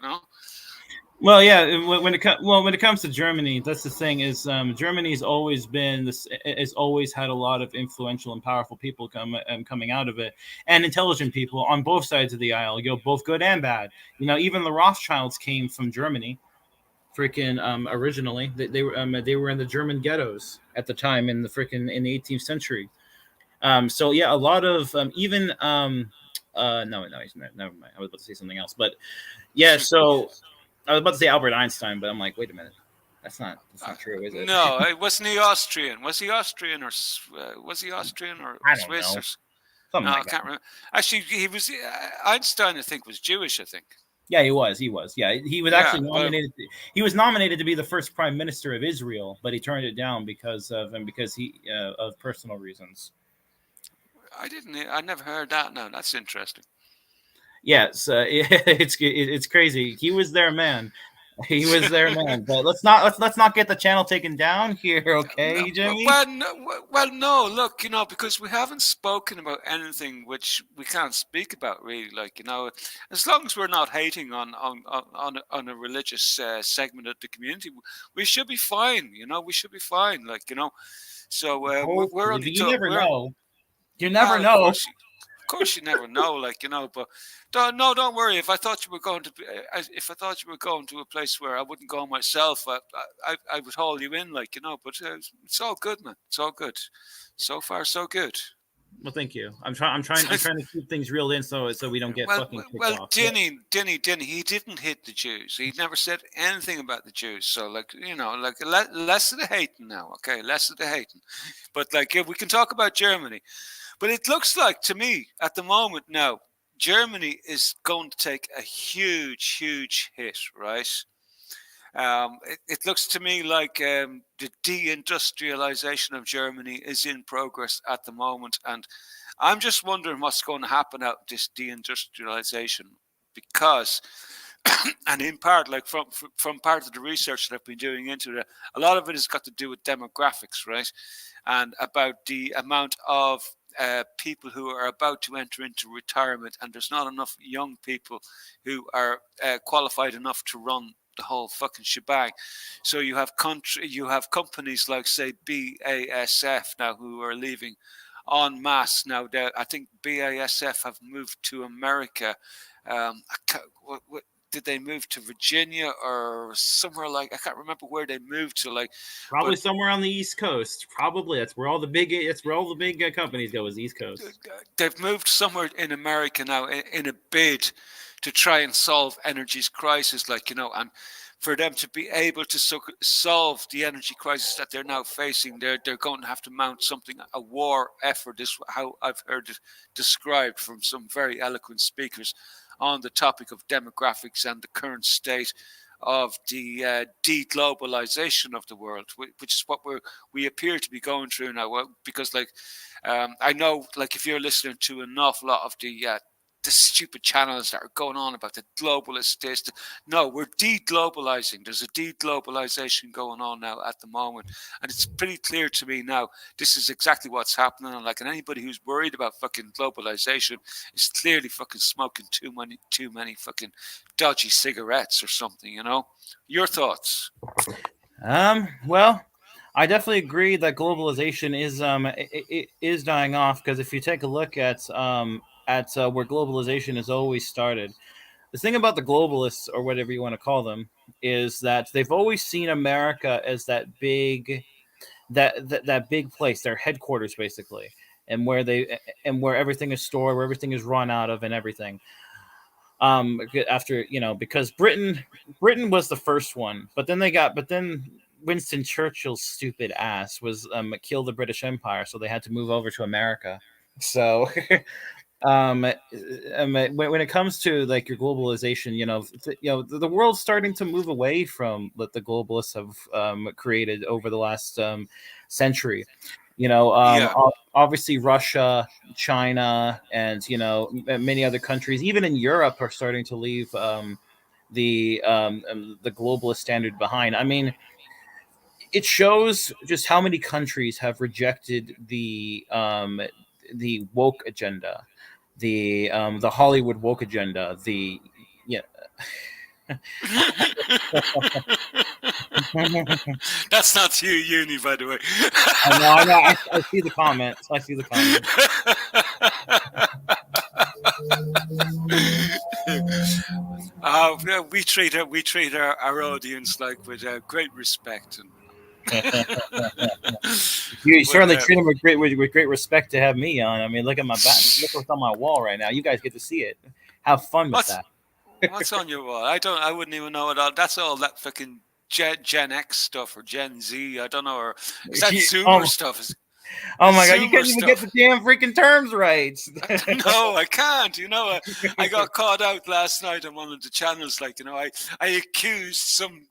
Well, yeah. When it comes to Germany, that's the thing is Germany's always been this. Has always had a lot of influential and powerful people coming out of it, and intelligent people on both sides of the aisle. Both good and bad. Even the Rothschilds came from Germany. Freaking originally, they were in the German ghettos at the time in the 18th century. So yeah, a lot of even no, never mind. I was about to say something else, but yeah. So I was about to say Albert Einstein, but I'm like, wait a minute, that's not true, is it? No, wasn't he Austrian? Was he Austrian or I don't Swiss? know. Or, Something no, I like that. can't remember. Actually, he was Einstein. I think was Jewish. I think. Yeah, he was. Yeah, he was actually nominated. He was nominated to be the first prime minister of Israel, but he turned it down because of personal reasons. I never heard that. No, that's interesting. Yes, it's crazy. He was their man. He was their man. But let's not get the channel taken down here, okay, No, Jimmy? no. Look, because we haven't spoken about anything which we can't speak about, really. Like, as long as we're not hating on a religious segment of the community, we should be fine. We should be fine. Like, so we're only you never know. You well, never know. Of course, you never know, like, but don't worry. If I thought you were going to, if I thought you were going to a place where I wouldn't go myself, I would haul you in, like, But it's all good, man. It's all good. So far, so good. Well, thank you. I'm trying to keep things reeled in so we don't get fucking kicked off. Dinny, he didn't hit the Jews. He never said anything about the Jews. So, like, less of the hating now, okay? Less of the hating. But, like, we can talk about Germany. But it looks like, to me, at the moment now, Germany is going to take a huge, huge hit, right? It looks to me like the deindustrialization of Germany is in progress at the moment. And I'm just wondering what's going to happen out of this deindustrialization. Because, and in part, like from part of the research that I've been doing into it, a lot of it has got to do with demographics, right? And about the amount of people who are about to enter into retirement, and there's not enough young people who are qualified enough to run the whole fucking shebang. So you have companies like, say, BASF now, who are leaving en masse now. I think BASF have moved to America. Did they move to Virginia or somewhere, like, I can't remember where they moved to, like, probably somewhere on the East Coast. Probably that's where all the big companies go, is the East Coast. They've moved somewhere in America now in a bid to try and solve energy's crisis, like, and for them to be able to solve the energy crisis that they're now facing, they're going to have to mount a war effort. This is how I've heard it described from some very eloquent speakers on the topic of demographics and the current state of the deglobalization of the world, which is what we appear to be going through now. Because, like, I know, like, if you're listening to an awful lot of the stupid channels that are going on about the globalist this, no, we're deglobalizing. There's a deglobalization going on now at the moment, and it's pretty clear to me now this is exactly what's happening. And, like, and anybody who's worried about fucking globalization is clearly fucking smoking too many fucking dodgy cigarettes or something. Your thoughts? Well, I definitely agree that globalization is dying off, because if you take a look at where globalization has always started, the thing about the globalists, or whatever you want to call them, is that they've always seen America as that big place, their headquarters, basically, and where everything is stored, where everything is run out of, and everything. After because Britain was the first one, but then Winston Churchill's stupid ass was kill the British Empire, so they had to move over to America. So when it comes to like your globalization, the world's starting to move away from what the globalists have created over the last century. Yeah. Obviously Russia, China, and many other countries, even in Europe, are starting to leave the globalist standard behind. I mean, it shows just how many countries have rejected the woke agenda, the Hollywood woke agenda, the yeah. That's not you, Uni, by the way. I know. I see the comments. I see the comments. We treat our audience like with great respect, and You but certainly treat them with great respect to have me on. I mean, look at my back. Look what's on my wall right now. You guys get to see it. Have fun with what's that. what's on your wall? I wouldn't even know it all. That's all that fucking Gen X stuff or Gen Z. I don't know, or is that Zoomer Oh, stuff? Is oh my god, you Zoomer can't even get stuff? the damn freaking terms right. No, I can't. I got caught out last night on one of the channels. Like, I accused some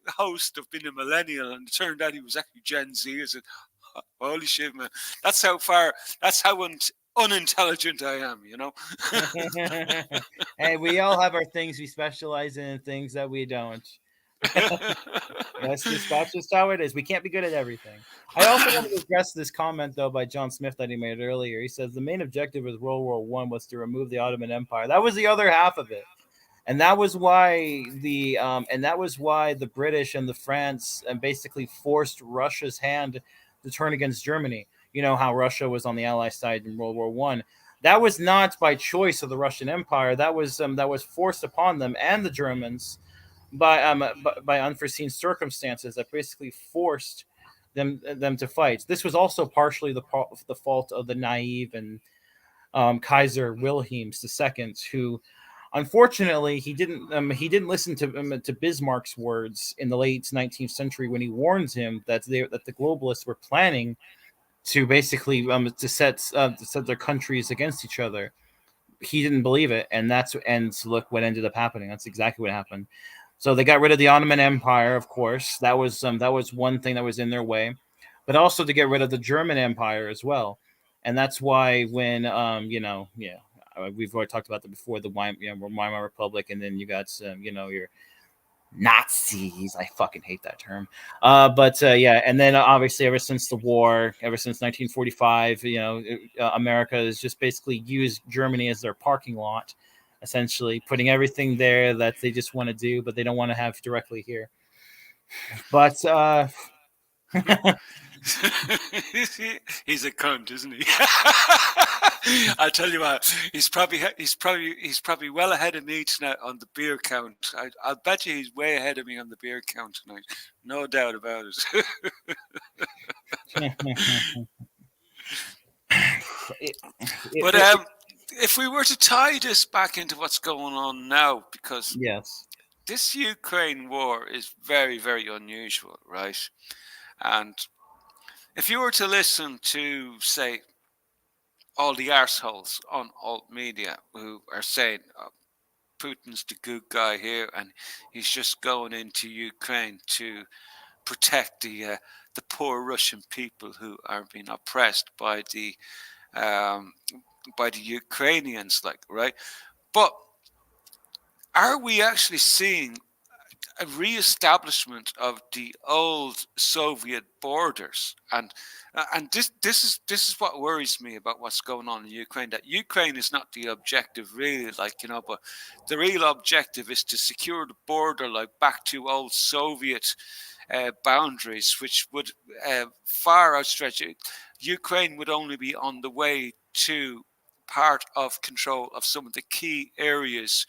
host of being a millennial, and it turned out he was actually Gen Z. I said, holy shit, man. That's how far, that's how unintelligent I am, Hey, we all have our things we specialize in and things that we don't. That's just how it is. We can't be good at everything. I also want to address this comment though by John Smith that he made earlier. He says the main objective of World War One was to remove the Ottoman Empire. That was the other half of it, and that was why the British and the France basically forced Russia's hand to turn against Germany. You know how Russia was on the Allied side in World War One. That was not by choice of the Russian Empire. That was forced upon them and the Germans by unforeseen circumstances that basically forced them to fight. This was also partially the fault of the naive and Kaiser Wilhelms II, who unfortunately he didn't listen to Bismarck's words in the late 19th century when he warns him that the globalists were planning to basically to set their countries against each other. He didn't believe it, and look what ended up happening. That's exactly what happened. So they got rid of the Ottoman Empire, of course. That was one thing that was in their way, but also to get rid of the German Empire as well. And that's why when we've already talked about that before, the Weimar Republic, and then you got some, your Nazis. I fucking hate that term. But yeah, and then obviously ever since the war, ever since 1945, America has just basically used Germany as their parking lot, essentially putting everything there that they just want to do, but they don't want to have directly here. But He's a cunt, isn't he? I'll tell you what. He's probably well ahead of me tonight on the beer count. I'll bet you he's way ahead of me on the beer count tonight. No doubt about it. But if we were to tie this back into what's going on now, because yes, this Ukraine war is very, very unusual, right? And if you were to listen to, say, all the arseholes on alt media who are saying Putin's the good guy here and he's just going into Ukraine to protect the poor Russian people who are being oppressed um, by the Ukrainians, like, right? But are we actually seeing a re-establishment of the old Soviet borders, and this is what worries me about what's going on in Ukraine. That Ukraine is not the objective, really, but the real objective is to secure the border, like back to old Soviet boundaries, which would far outstretch it. Ukraine would only be on the way to part of control of some of the key areas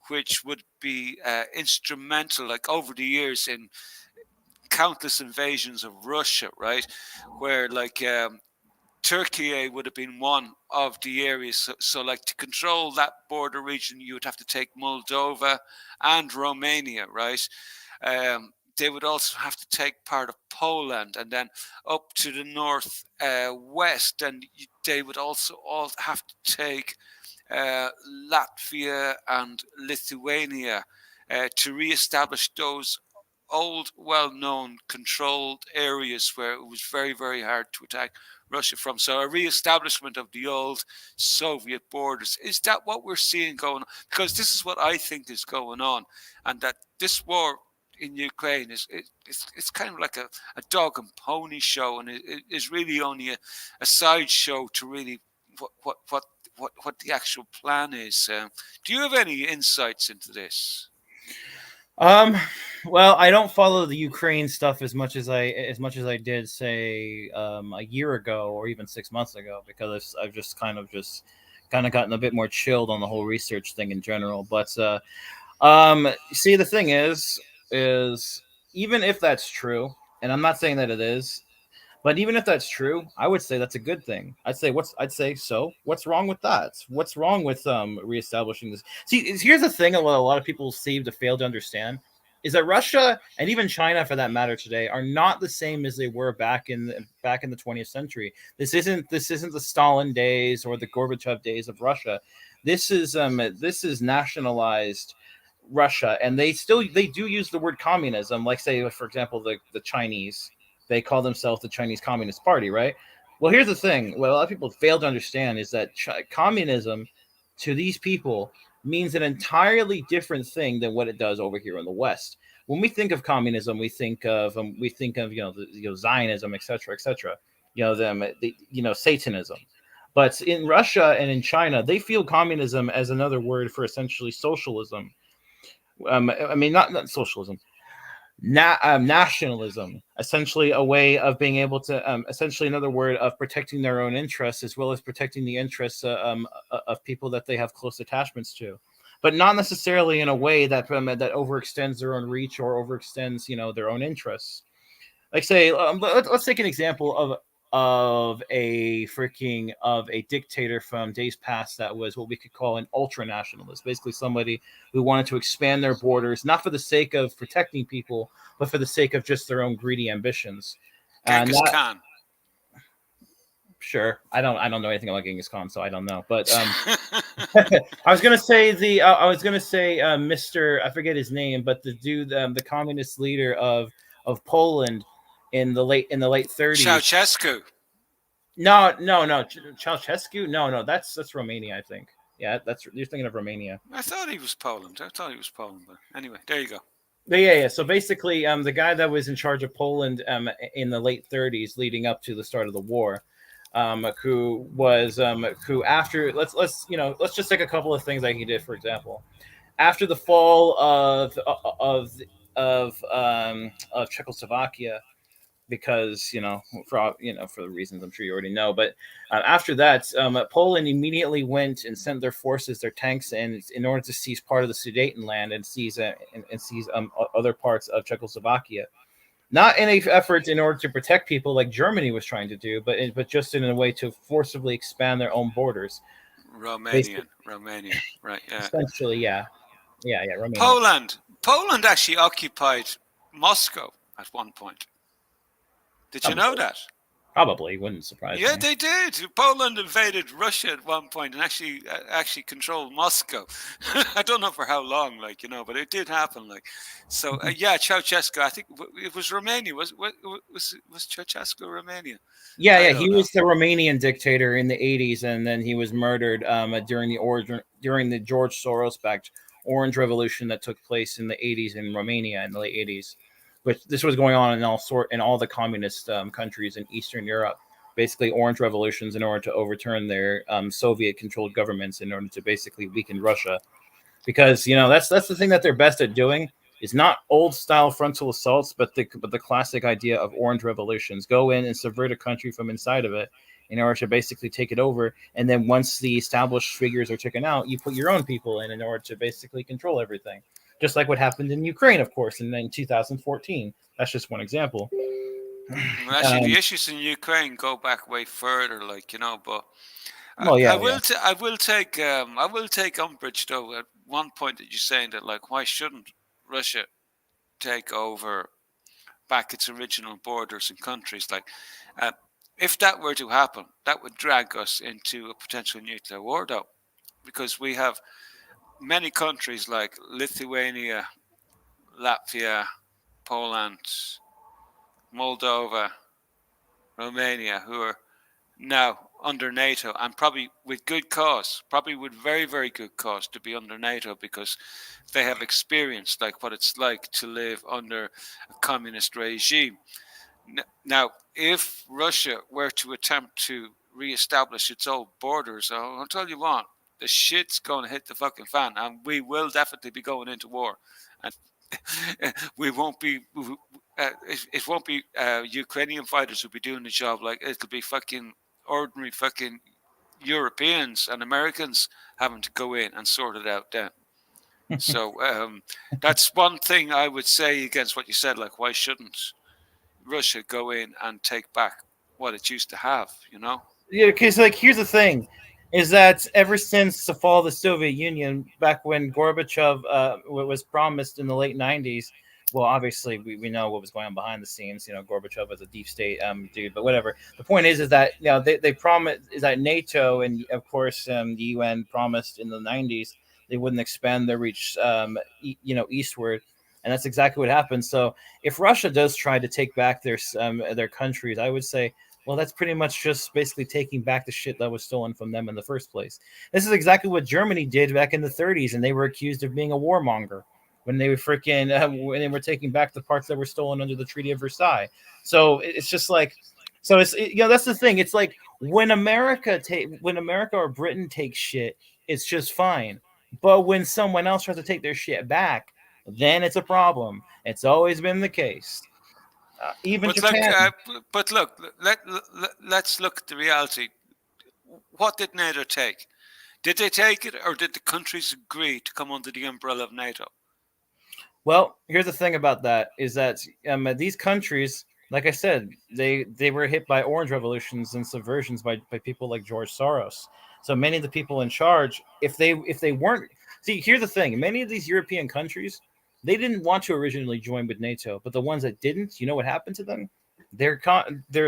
which would be instrumental, like over the years, in countless invasions of Russia, right? Where Turkey would have been one of the areas. So, like, to control that border region, you would have to take Moldova and Romania, right? they would also have to take part of Poland, and then up to the north west, and they would also all have to take Latvia and Lithuania to re-establish those old, well-known, controlled areas where it was very, very hard to attack Russia from. So a re-establishment of the old Soviet borders. Is that what we're seeing going on? Because this is what I think is going on, and that this war in Ukraine it's kind of like a dog and pony show, and it is really only a side show to really what the actual plan is. Do you have any insights into this? Um, well, I don't follow the Ukraine stuff as much as I did, say, a year ago or even 6 months ago, because I've just kind of gotten a bit more chilled on the whole research thing in general. But see, the thing is even if that's true, and I'm not saying that it is, but even if that's true, I would say that's a good thing. What's wrong with that? What's wrong with reestablishing this? See, here's the thing: what a lot of people seem to fail to understand is that Russia and even China, for that matter, today are not the same as they were back in the 20th century. This isn't the Stalin days or the Gorbachev days of Russia. This is nationalized Russia, and they do use the word communism. Like, say, for example, the Chinese, they call themselves the Chinese Communist Party, right? Well, here's the thing: what a lot of people fail to understand is that communism to these people means an entirely different thing than what it does over here in the West. When we think of communism, we think of Zionism, etc., etc. Satanism. But in Russia and in China, they feel communism as another word for essentially socialism. I mean, not socialism, nationalism, essentially a way of being able to, essentially another word of protecting their own interests as well as protecting the interests of people that they have close attachments to, but not necessarily in a way that overextends their own reach or overextends their own interests. Like, say, let's take an example of a dictator from days past that was what we could call an ultra nationalist, basically somebody who wanted to expand their borders not for the sake of protecting people, but for the sake of just their own greedy ambitions. Genghis Khan. Sure, I don't know anything about Genghis Khan, so I don't know. But I was gonna say Mr. I forget his name, but the dude, the communist leader of Poland in the late 30s. Ceausescu. No, Ceausescu. No, that's Romania, I think. Yeah, you're thinking of Romania. I thought he was Poland. But anyway, there you go. But yeah. So basically, the guy that was in charge of Poland in the late 30s, leading up to the start of the war, who after let's just take a couple of things that he did. For example, after the fall of Czechoslovakia, because for the reasons I'm sure you already know. But after that, Poland immediately went and sent their forces, their tanks, in order to seize part of the Sudetenland and seize other parts of Czechoslovakia. Not in an effort in order to protect people like Germany was trying to do, but just in a way to forcibly expand their own borders. Romania, right? Yeah. Essentially, yeah. Romania. Poland actually occupied Moscow at one point. Did you know that? Probably wouldn't surprise me. Yeah, they did. Poland invaded Russia at one point and actually controlled Moscow. I don't know for how long, but it did happen. So Ceausescu. I think it was Romania. Was Ceausescu Romania? Yeah. He was the Romanian dictator in the 80s, and then he was murdered during the George Soros-backed Orange Revolution that took place in the 80s in Romania in the late 80s. But this was going on in all the communist countries in Eastern Europe, basically orange revolutions in order to overturn their Soviet-controlled governments in order to basically weaken Russia. Because that's the thing that they're best at doing is not old-style frontal assaults, but the classic idea of orange revolutions. Go in and subvert a country from inside of it in order to basically take it over, and then once the established figures are taken out, you put your own people in order to basically control everything. Just like what happened in Ukraine, of course, in 2014. That's just one example. Well, actually, the issues in Ukraine go back way further, but I will take umbrage though at one point that you're saying that why shouldn't Russia take over back its original borders and countries. Like, uh, if that were to happen, that would drag us into a potential nuclear war, though, because we have many countries like Lithuania, Latvia, Poland, Moldova, Romania, who are now under NATO, and probably with good cause, probably with very, very good cause to be under NATO, because they have experienced like what it's like to live under a communist regime. Now, if Russia were to attempt to re-establish its old borders, I'll tell you what, the shit's going to hit the fucking fan, and we will definitely be going into war. And we won't be. It won't be Ukrainian fighters who'll be doing the job. Like, it'll be fucking ordinary fucking Europeans and Americans having to go in and sort it out then. So that's one thing I would say against what you said. Like, why shouldn't Russia go in and take back what it used to have? You know? Yeah, because like here's the thing, is that ever since the fall of the Soviet Union, back when Gorbachev was promised in the late '90s, well, obviously we know what was going on behind the scenes. You know, Gorbachev was a deep state dude, but whatever. The point is that they promised is that NATO and of course the UN promised in the '90s they wouldn't expand their reach eastward. And that's exactly what happened. So, if Russia does try to take back their countries, I would say, well, that's pretty much just basically taking back the shit that was stolen from them in the first place. This is exactly what Germany did back in the '30s, and they were accused of being a warmonger when they were when they were taking back the parts that were stolen under the Treaty of Versailles. So it's just like, that's the thing. It's like when America or Britain takes shit, it's just fine. But when someone else tries to take their shit back, then it's a problem. It's always been the case. Even But Japan. look, let's look at the reality. What did NATO take? Did they take it, or did the countries agree to come under the umbrella of NATO? Well, here's the thing about that is that these countries, like I said, they were hit by orange revolutions and subversions by people like George Soros. So many of the people in charge, if they weren't, see, here's the thing: many of these European countries, they didn't want to originally join with NATO, but the ones that didn't, you know what happened to them? Their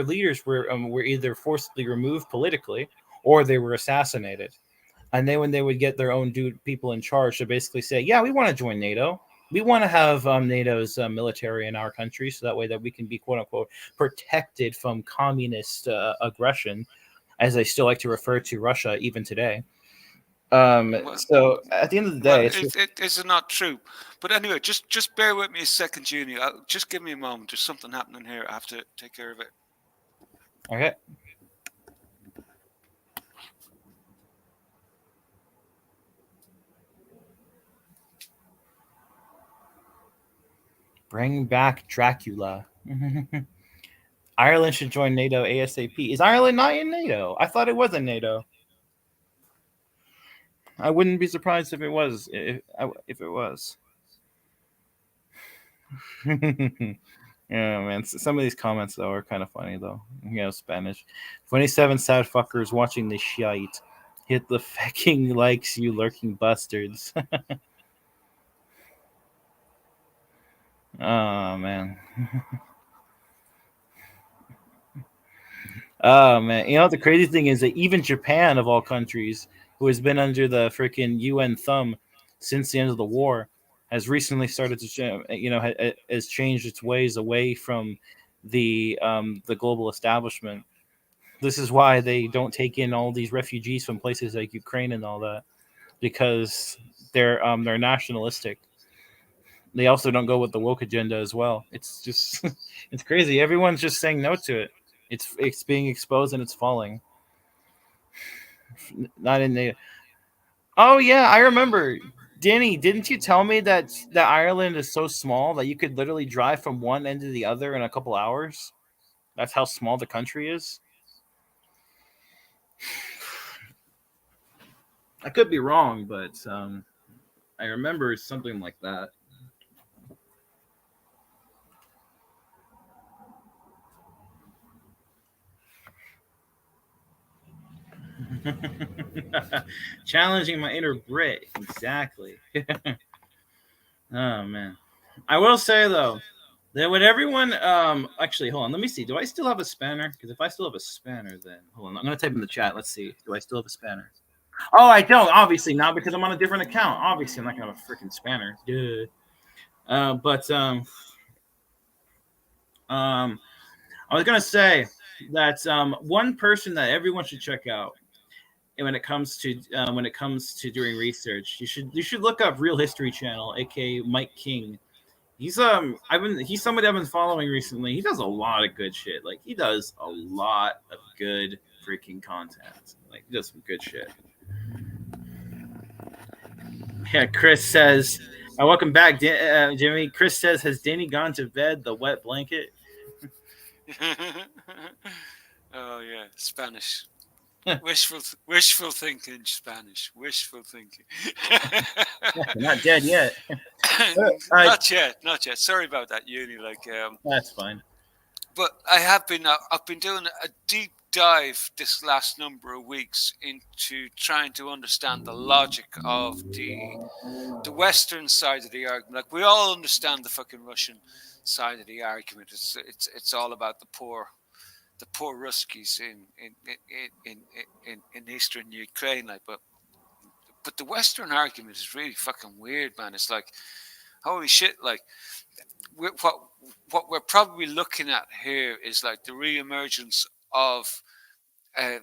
leaders were either forcibly removed politically or they were assassinated. And then when they would get their own people in charge to basically say, yeah, we want to join NATO. We want to have NATO's military in our country, so that way that we can be quote unquote protected from communist aggression, as they still like to refer to Russia even today. So at the end of the day, it's not true. But anyway, just bear with me a second, Junior. Just give me a moment. There's something happening here. I have to take care of it. Okay. Bring back Dracula. Ireland should join NATO ASAP. Is Ireland not in NATO? I thought it was in NATO. I wouldn't be surprised if it was. If it was. Yeah, man. Some of these comments though are kind of funny though. Spanish. 27 sad fuckers watching this shite. Hit the fucking likes, you lurking bastards. Oh man. Oh man. The crazy thing is that even Japan, of all countries, who has been under the freaking UN thumb since the end of the war, has recently started to has changed its ways away from the global establishment. This is why they don't take in all these refugees from places like Ukraine and all that, because they're nationalistic. They also don't go with the woke agenda as well. It's just it's crazy. Everyone's just saying no to it. It's being exposed and it's falling. Not in the. Oh yeah, I remember. Danny, didn't you tell me that Ireland is so small that you could literally drive from one end to the other in a couple hours? That's how small the country is. I could be wrong, but I remember something like that. Challenging my inner Brit, exactly. Oh man, I will say though, Then would everyone actually hold on, let me see. Do I still have a spanner? Because if I still have a spanner, then hold on. I'm gonna type in the chat. Let's see. Do I still have a spanner? Oh, I don't, obviously not because I'm on a different account. Obviously, I'm not gonna have a freaking spanner. Duh. But I was gonna say that one person that everyone should check out and when it comes to doing research, you should look up Real History Channel, aka Mike King. He's somebody I've been following recently. He does a lot of good shit. Like he does a lot of good freaking content. Like he does some good shit. Yeah, Chris says, "Welcome back, Jimmy." Chris says, "Has Danny gone to bed? The wet blanket." Oh yeah, Spanish. Wishful thinking, Spanish. Wishful thinking. You're not dead yet. Not yet. Sorry about that, uni. That's fine. But I've been doing a deep dive this last number of weeks into trying to understand the logic of the Western side of the argument. Like we all understand the fucking Russian side of the argument. It's all about the poor Ruskies in eastern Ukraine. Like, but the Western argument is really fucking weird, man. It's like, holy shit! Like, what we're probably looking at here is like the reemergence of a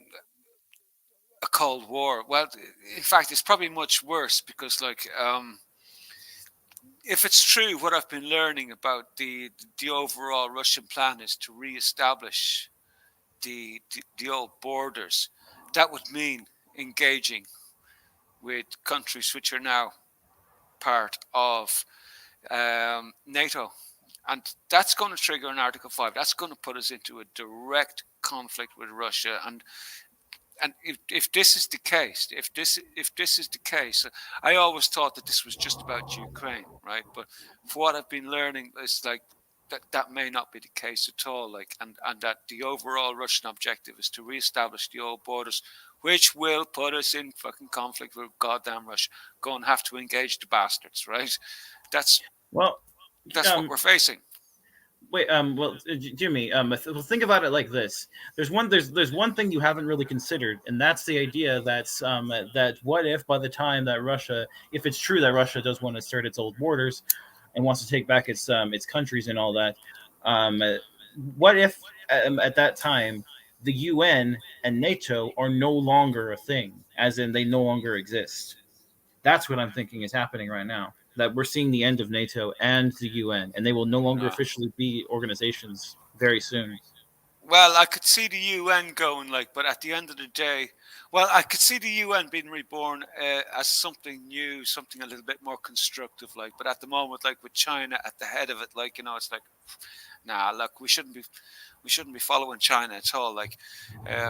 Cold War. Well, in fact, it's probably much worse because, like, if it's true, what I've been learning about the overall Russian plan is to reestablish the old borders. That would mean engaging with countries which are now part of NATO. And that's going to trigger an Article 5. That's going to put us into a direct conflict with Russia. And if this is the case, if this is the case, I always thought that this was just about Ukraine, right? But for what I've been learning, it's like that may not be the case at all. Like, and that the overall Russian objective is to reestablish the old borders, which will put us in fucking conflict with goddamn Russia. Go and have to engage the bastards, right? That's what we're facing. Wait, Jimmy, think about it like this. There's one thing you haven't really considered, and that's the idea that what if by the time that Russia, if it's true that Russia does want to assert its old borders and wants to take back its countries and all that, what if at that time the UN and NATO are no longer a thing, as in they no longer exist? That's what I'm thinking is happening right now. That we're seeing the end of NATO and the UN, and they will no longer officially be organizations very soon. Well, I could see the UN going but at the end of the day, I could see the UN being reborn as something new, something a little bit more constructive, But at the moment, with China at the head of it, it's like, nah, look, we shouldn't be following China at all.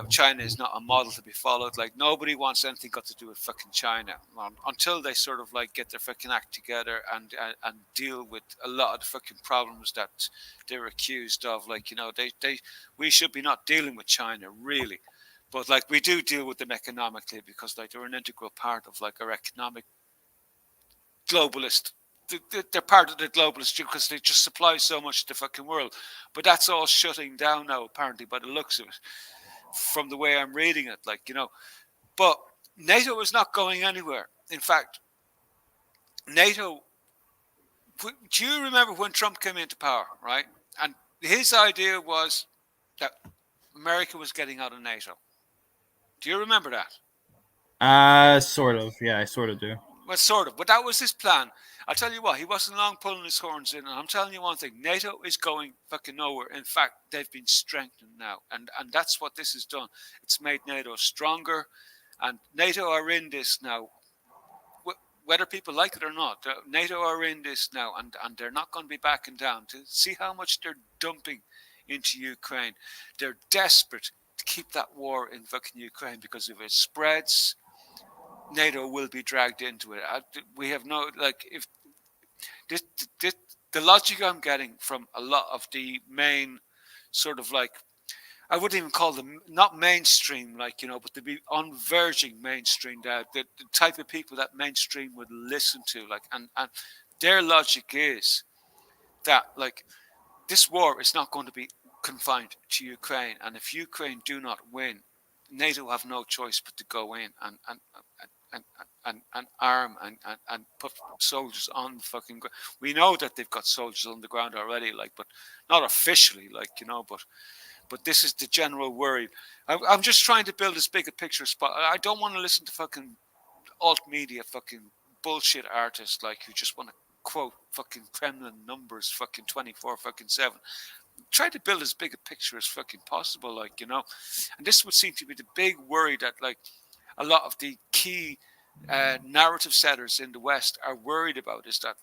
China is not a model to be followed. Nobody wants anything got to do with fucking China until they sort of get their fucking act together and deal with a lot of the fucking problems that they're accused of. We should be not dealing with China really, but we do deal with them economically because they're an integral part of our economic globalist. They're part of the globalist because they just supply so much to the fucking world. But that's all shutting down now, apparently, by the looks of it, from the way I'm reading it. But NATO is not going anywhere. In fact, NATO. Do you remember when Trump came into power, right? And his idea was that America was getting out of NATO. Do you remember that? Sort of. Yeah, I sort of do. Well, sort of. But that was his plan. I'll tell you what, he wasn't long pulling his horns in. And I'm telling you one thing, NATO is going fucking nowhere. In fact, they've been strengthened now. And that's what this has done. It's made NATO stronger. And NATO are in this now. Whether people like it or not, NATO are in this now. And they're not going to be backing down. To see how much they're dumping into Ukraine. They're desperate to keep that war in fucking Ukraine because if it spreads, NATO will be dragged into it. We have no if this the logic I'm getting from a lot of the main sort of I wouldn't even call them not mainstream but to be on verging mainstream, the type of people that mainstream would listen to and their logic is that this war is not going to be confined to Ukraine, and if Ukraine do not win, NATO have no choice but to go in and arm and put soldiers on the fucking ground. We know that they've got soldiers on the ground already, like, but not officially, like, but this is the general worry. I'm just trying to build as big a picture spot. I don't want to listen to fucking alt media fucking bullshit artists like who just want to quote fucking Kremlin numbers fucking 24 fucking 7. Try to build as big a picture as fucking possible, like, and this would seem to be the big worry that, like, a lot of the key narrative setters in the West are worried about, is that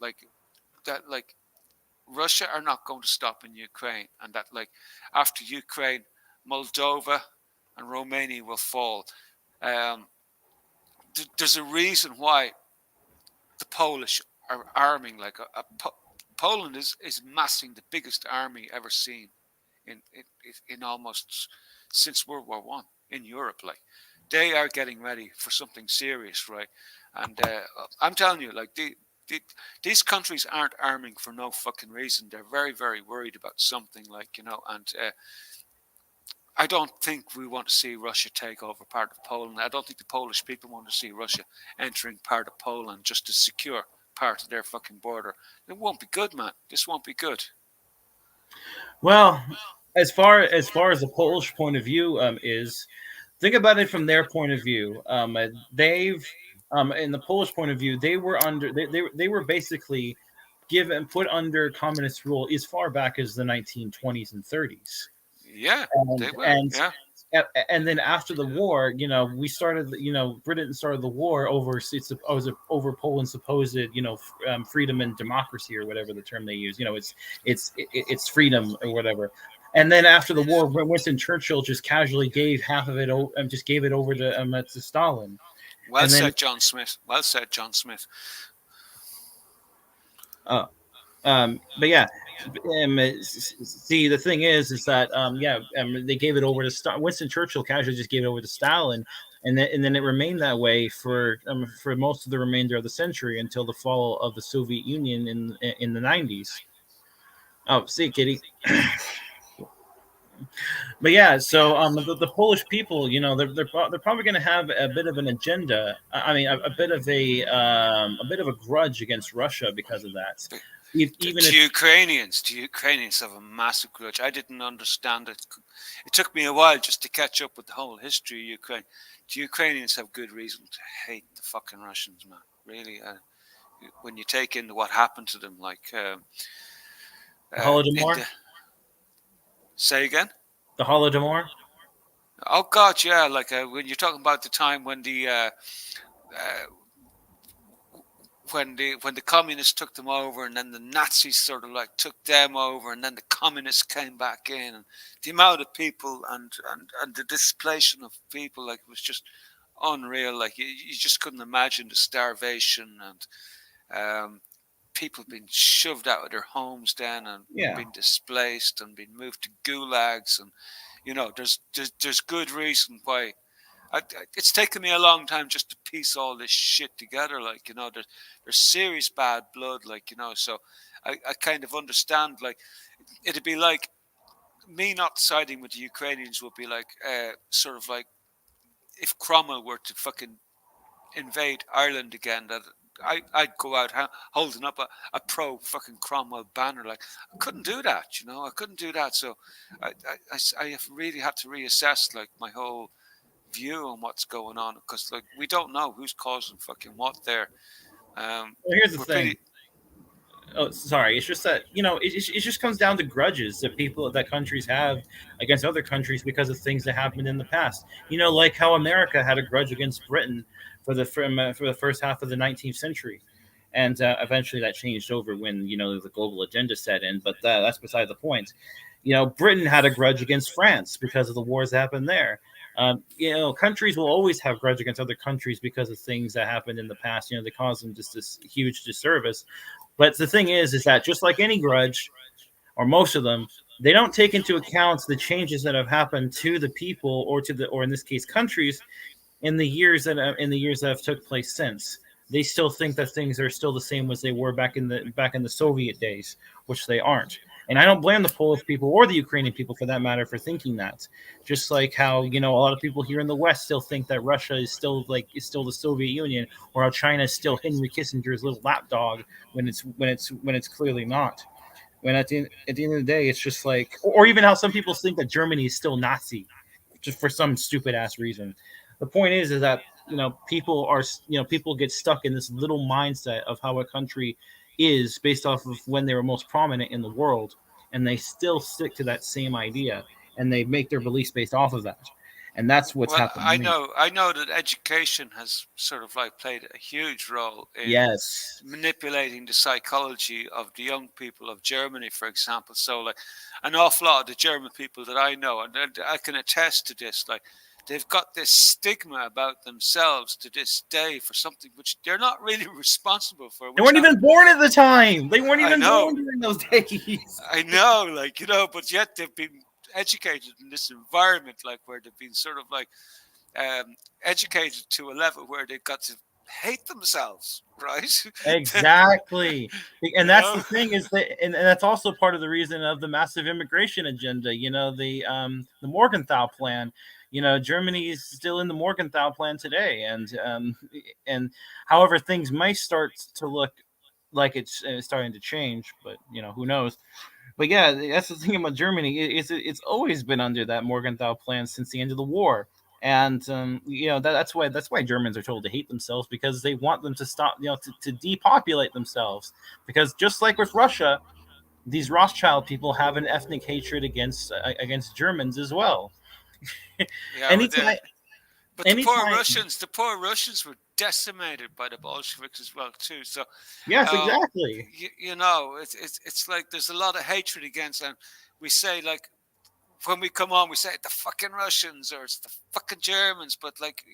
Russia are not going to stop in Ukraine, and that, like, after Ukraine, Moldova and Romania will fall. Um, there's a reason why the Polish are arming like Poland is massing the biggest army ever seen in almost since World War One in Europe. Like, they are getting ready for something serious, right? And I'm telling you, like, these countries aren't arming for no fucking reason. They're very, very worried about something, like, and I don't think we want to see Russia take over part of Poland. I don't think the Polish people want to see Russia entering part of Poland just to secure part of their fucking border. It won't be good, man. This won't be good. Well, as far as the Polish point of view is, think about it from their point of view. They've in the Polish point of view, they were under they were basically given put under communist rule as far back as the 1920s and 30s. Yeah, and they will. and Yeah. and then after the war, we started, Britain started the war over Poland's supposed, freedom and democracy, or whatever the term they use. It's freedom or whatever. And then after the war, Winston Churchill just casually gave half of it, just gave it over to Stalin. Well And then- said, John Smith. Well said, John Smith. But yeah, see, the thing is that they gave it over to Winston Churchill. Casually just gave it over to Stalin, and then it remained that way for most of the remainder of the century until the fall of the Soviet Union in the 90s. Oh, see, Kitty. But yeah, so the Polish people, they're probably going to have a bit of an agenda. I mean, a bit of a grudge against Russia because of that. Even The Ukrainians have a massive grudge. I didn't understand it. It took me a while just to catch up with the whole history of Ukraine. The Ukrainians have good reason to hate the fucking Russians, man. Really, when you take in what happened to them, like Holodomor. Say again. The Holodomor. Oh God, yeah. Like when you're talking about the time when when the communists took them over, and then the Nazis sort of like took them over, and then the communists came back in, and the amount of people and the displacement of people, like, it was just unreal. Like, you just couldn't imagine the starvation and people being shoved out of their homes then, and being displaced and being moved to gulags, and there's good reason why. It's taken me a long time just to piece all this shit together. Like, there's serious bad blood. Like, so I kind of understand. Like, it'd be like me not siding with the Ukrainians would be like sort of like if Cromwell were to fucking invade Ireland again. That I'd go out holding up a pro fucking Cromwell banner. Like, I couldn't do that. I couldn't do that. So I have really had to reassess, like, my whole view on what's going on, because, like, we don't know who's causing fucking what there. Well, here's the thing. Oh, sorry. It's just that it just comes down to grudges that countries have against other countries because of things that happened in the past. Like how America had a grudge against Britain for the first half of the 19th century, and eventually that changed over when the global agenda set in. But that's beside the point. Britain had a grudge against France because of the wars that happened there. Countries will always have grudge against other countries because of things that happened in the past. They cause them just this huge disservice. But the thing is that just like any grudge, or most of them, they don't take into account the changes that have happened to the people, or in this case, countries, in the years that have took place since. They still think that things are still the same as they were back in the Soviet days, which they aren't. And I don't blame the Polish people or the Ukrainian people, for that matter, for thinking that. Just like how, a lot of people here in the West still think that Russia is still the Soviet Union, or how China is still Henry Kissinger's little lapdog when it's clearly not. When at the end of the day, it's just like, or even how some people think that Germany is still Nazi, just for some stupid ass reason. The point is that people get stuck in this little mindset of how a country is based off of when they were most prominent in the world, and they still stick to that same idea, and they make their beliefs based off of that, and that's what's Well, happened to me. I know that education has sort of like played a huge role in Yes, manipulating the psychology of the young people of Germany, for example. So, like, an awful lot of the German people that I know, and I can attest to this, like, they've got this stigma about themselves to this day for something which they're not really responsible for. they weren't even born at the time. They weren't I even know. born during those days. I know, like, but yet they've been educated in this environment, like, where they've been sort of like educated to a level where they've got to hate themselves, right? Exactly. And that's the thing, is that, and that's also part of the reason of the massive immigration agenda, the Morgenthau plan. Germany is still in the Morgenthau plan today, and however things may start to look like it's starting to change, but who knows. But yeah, that's the thing about Germany. It's always been under that Morgenthau plan since the end of the war. And that's why Germans are told to hate themselves, because they want them to stop, to depopulate themselves. Because just like with Russia, these Rothschild people have an ethnic hatred against Germans as well. Yeah, anytime, but the poor anytime, Russians were decimated by the Bolsheviks as well too. So yes, exactly. it's like there's a lot of hatred against them. We say, like, when we come on, we say the fucking Russians or it's the fucking Germans. But, like,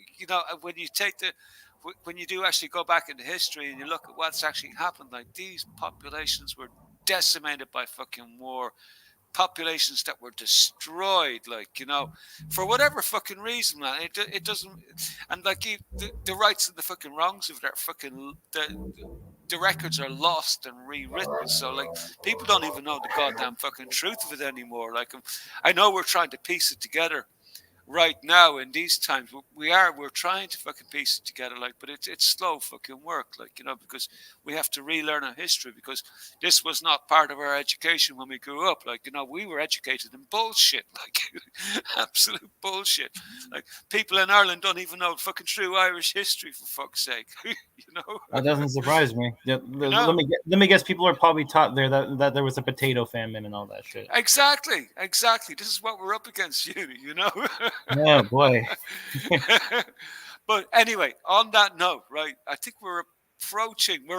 when you do actually go back into history and you look at what's actually happened, like, these populations were decimated by fucking war. Populations that were destroyed, like, for whatever fucking reason, man. It doesn't, and like, the rights and the fucking wrongs of that fucking the records are lost and rewritten. So, like, people don't even know the goddamn fucking truth of it anymore. Like, I know we're trying to piece it together right now in these times. We're trying to fucking piece it together, like, but it's slow fucking work, like, because we have to relearn our history, because this was not part of our education when we grew up. Like, we were educated in bullshit, like, absolute bullshit. Like, people in Ireland don't even know fucking true Irish history, for fuck's sake. That doesn't surprise me. Let me guess, people are probably taught there that there was a potato famine and all that shit. Exactly. This is what we're up against, Oh boy. But anyway, on that note, right, I think we're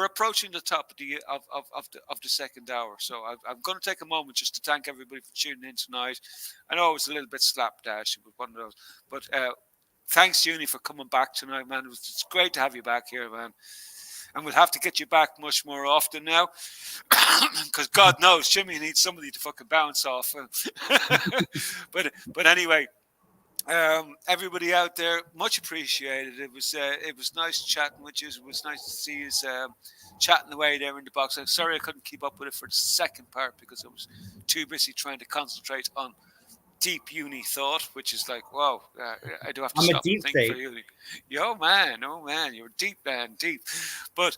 approaching the top of the second hour. So I'm going to take a moment just to thank everybody for tuning in tonight. I know it was a little bit slapdash with one of those, but thanks, Uni, for coming back tonight, man. It's great to have you back here, man. And we'll have to get you back much more often now, because God knows Jimmy needs somebody to fucking bounce off. But anyway, everybody out there, much appreciated. It was nice chatting with you. It was nice to see you chatting away there in the box. I'm sorry I couldn't keep up with it for the second part, because I was too busy trying to concentrate on deep uni thought, which is like, wow, I do have to stop and think for uni. Oh man, you're deep, man, deep. But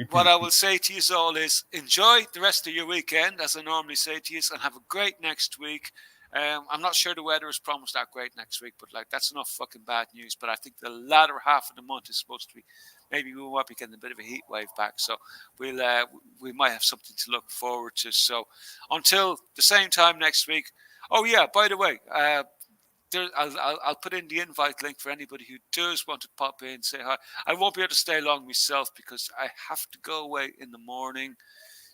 what I will say to you all is, enjoy the rest of your weekend, as I normally say to you, and have a great next week. I'm not sure the weather is promised that great next week, but, like, that's enough fucking bad news. But I think the latter half of the month is supposed to be, maybe we might be getting a bit of a heat wave back. So we might have something to look forward to. So until the same time next week. Oh yeah, by the way, I'll put in the invite link for anybody who does want to pop in, say hi. I won't be able to stay long myself, because I have to go away in the morning,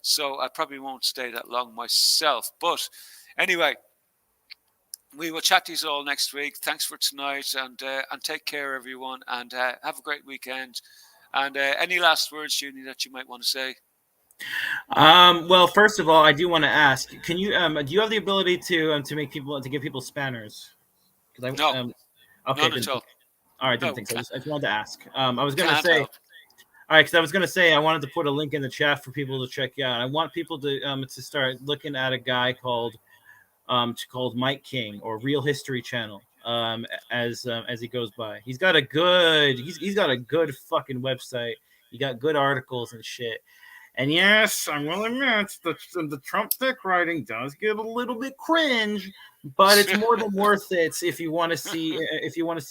so I probably won't stay that long myself. But anyway, we will chat to you all next week. Thanks for tonight, and take care, everyone, and have a great weekend. And any last words, Junie, that you might want to say? Well, first of all, I do want to ask: can you do you have the ability to give people spanners? No, okay, none at all. All right, No, thanks. I just wanted to ask. I was going to can't say. help. All right, because I was gonna say I wanted to put a link in the chat for people to check out. I want people to start looking at a guy called Mike King or Real History Channel as he goes by. He's got a good fucking website. He got good articles and shit. And yes, I will admit the Trump thick writing does get a little bit cringe, but it's more than worth it if you want to see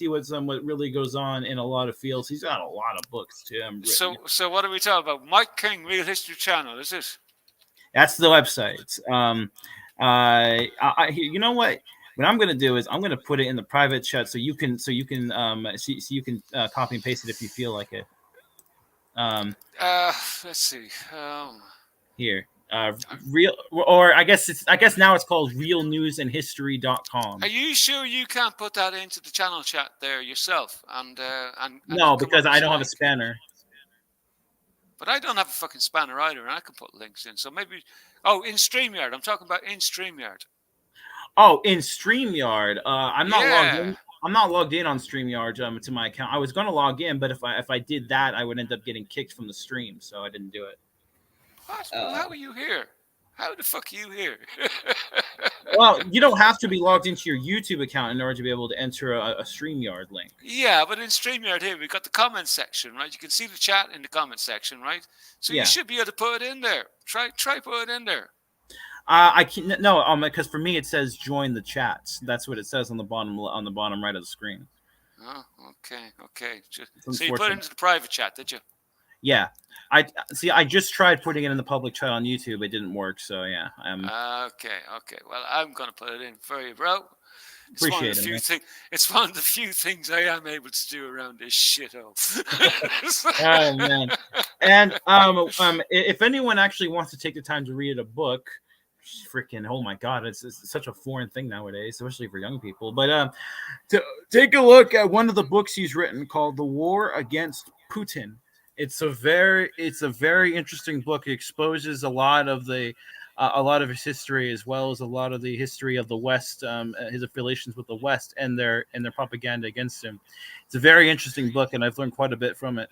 what really goes on in a lot of fields. He's got a lot of books too. So what are we talking about? Mike King, Real History Channel, is it? That's the website. You know what? What I'm gonna do is I'm gonna put it in the private chat so you can copy and paste it if you feel like it. Let's see. Here, real, or I guess now it's called realnewsandhistory.com. Are you sure you can't put that into the channel chat there yourself? And no, because I don't have a spanner. But I don't have a fucking spanner either, and I can put links in. So maybe, in StreamYard. I'm talking about in StreamYard. Oh, in StreamYard. I'm not logged in. I'm not logged in on StreamYard to my account. I was going to log in, but if I did that, I would end up getting kicked from the stream, so I didn't do it. What? Well, how are you here? How the fuck are you here? Well, you don't have to be logged into your YouTube account in order to be able to enter a StreamYard link. Yeah, but in StreamYard here, we've got the comment section, right? You can see the chat in the comment section, right? So you should be able to put it in there. Try put it in there. I can't. No, because for me it says join the chats. That's what it says on the bottom right of the screen. Oh, okay. So you put it into the private chat, did you? Yeah, I just tried putting it in the public chat on YouTube. It didn't work. So yeah, Okay. Well, I'm gonna put it in for you, bro. Appreciate it. It's one of the few things I am able to do around this shithole. Oh man! And if anyone actually wants to take the time to read a book, freaking oh my god, it's such a foreign thing nowadays, especially for young people. But to take a look at one of the books he's written called "The War Against Putin." It's a very interesting book. It exposes a lot of his history, as well as a lot of the history of the West, his affiliations with the West, and their propaganda against him. It's a very interesting book, and I've learned quite a bit from it.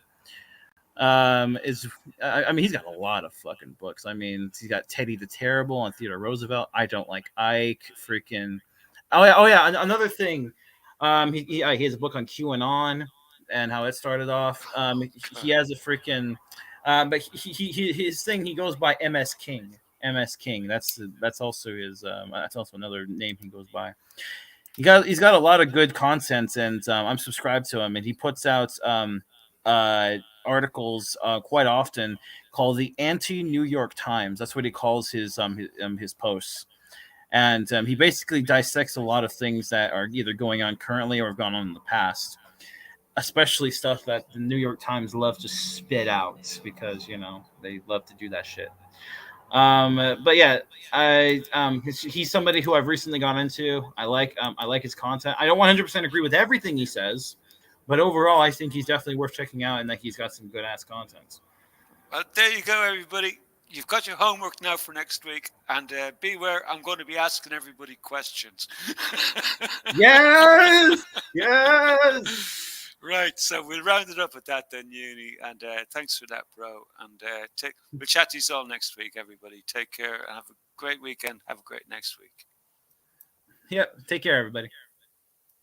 I mean, he's got a lot of fucking books. I mean, he's got Teddy the Terrible and Theodore Roosevelt. I Don't Like Ike. Freaking. Oh yeah. Another thing. He has a book on QAnon and how it started off. He has a freaking. But his thing. He goes by MS King. MS King. That's also his. That's also another name he goes by. He's got a lot of good content, and I'm subscribed to him, and he puts out articles quite often called the Anti-New York Times. That's what he calls his posts, and he basically dissects a lot of things that are either going on currently or have gone on in the past, especially stuff that the New York Times loves to spit out because they love to do that shit. But yeah, he's somebody who I've recently gone into. I like his content. I don't 100% agree with everything he says, but overall, I think he's definitely worth checking out, and that he's got some good ass content. Well, there you go, everybody. You've got your homework now for next week, and beware, I'm going to be asking everybody questions. Yes. Right, so we'll round it up at that then, Uni, and thanks for that, bro. And we'll chat to you all next week, everybody. Take care and have a great weekend. Have a great next week. Yep, take care, everybody.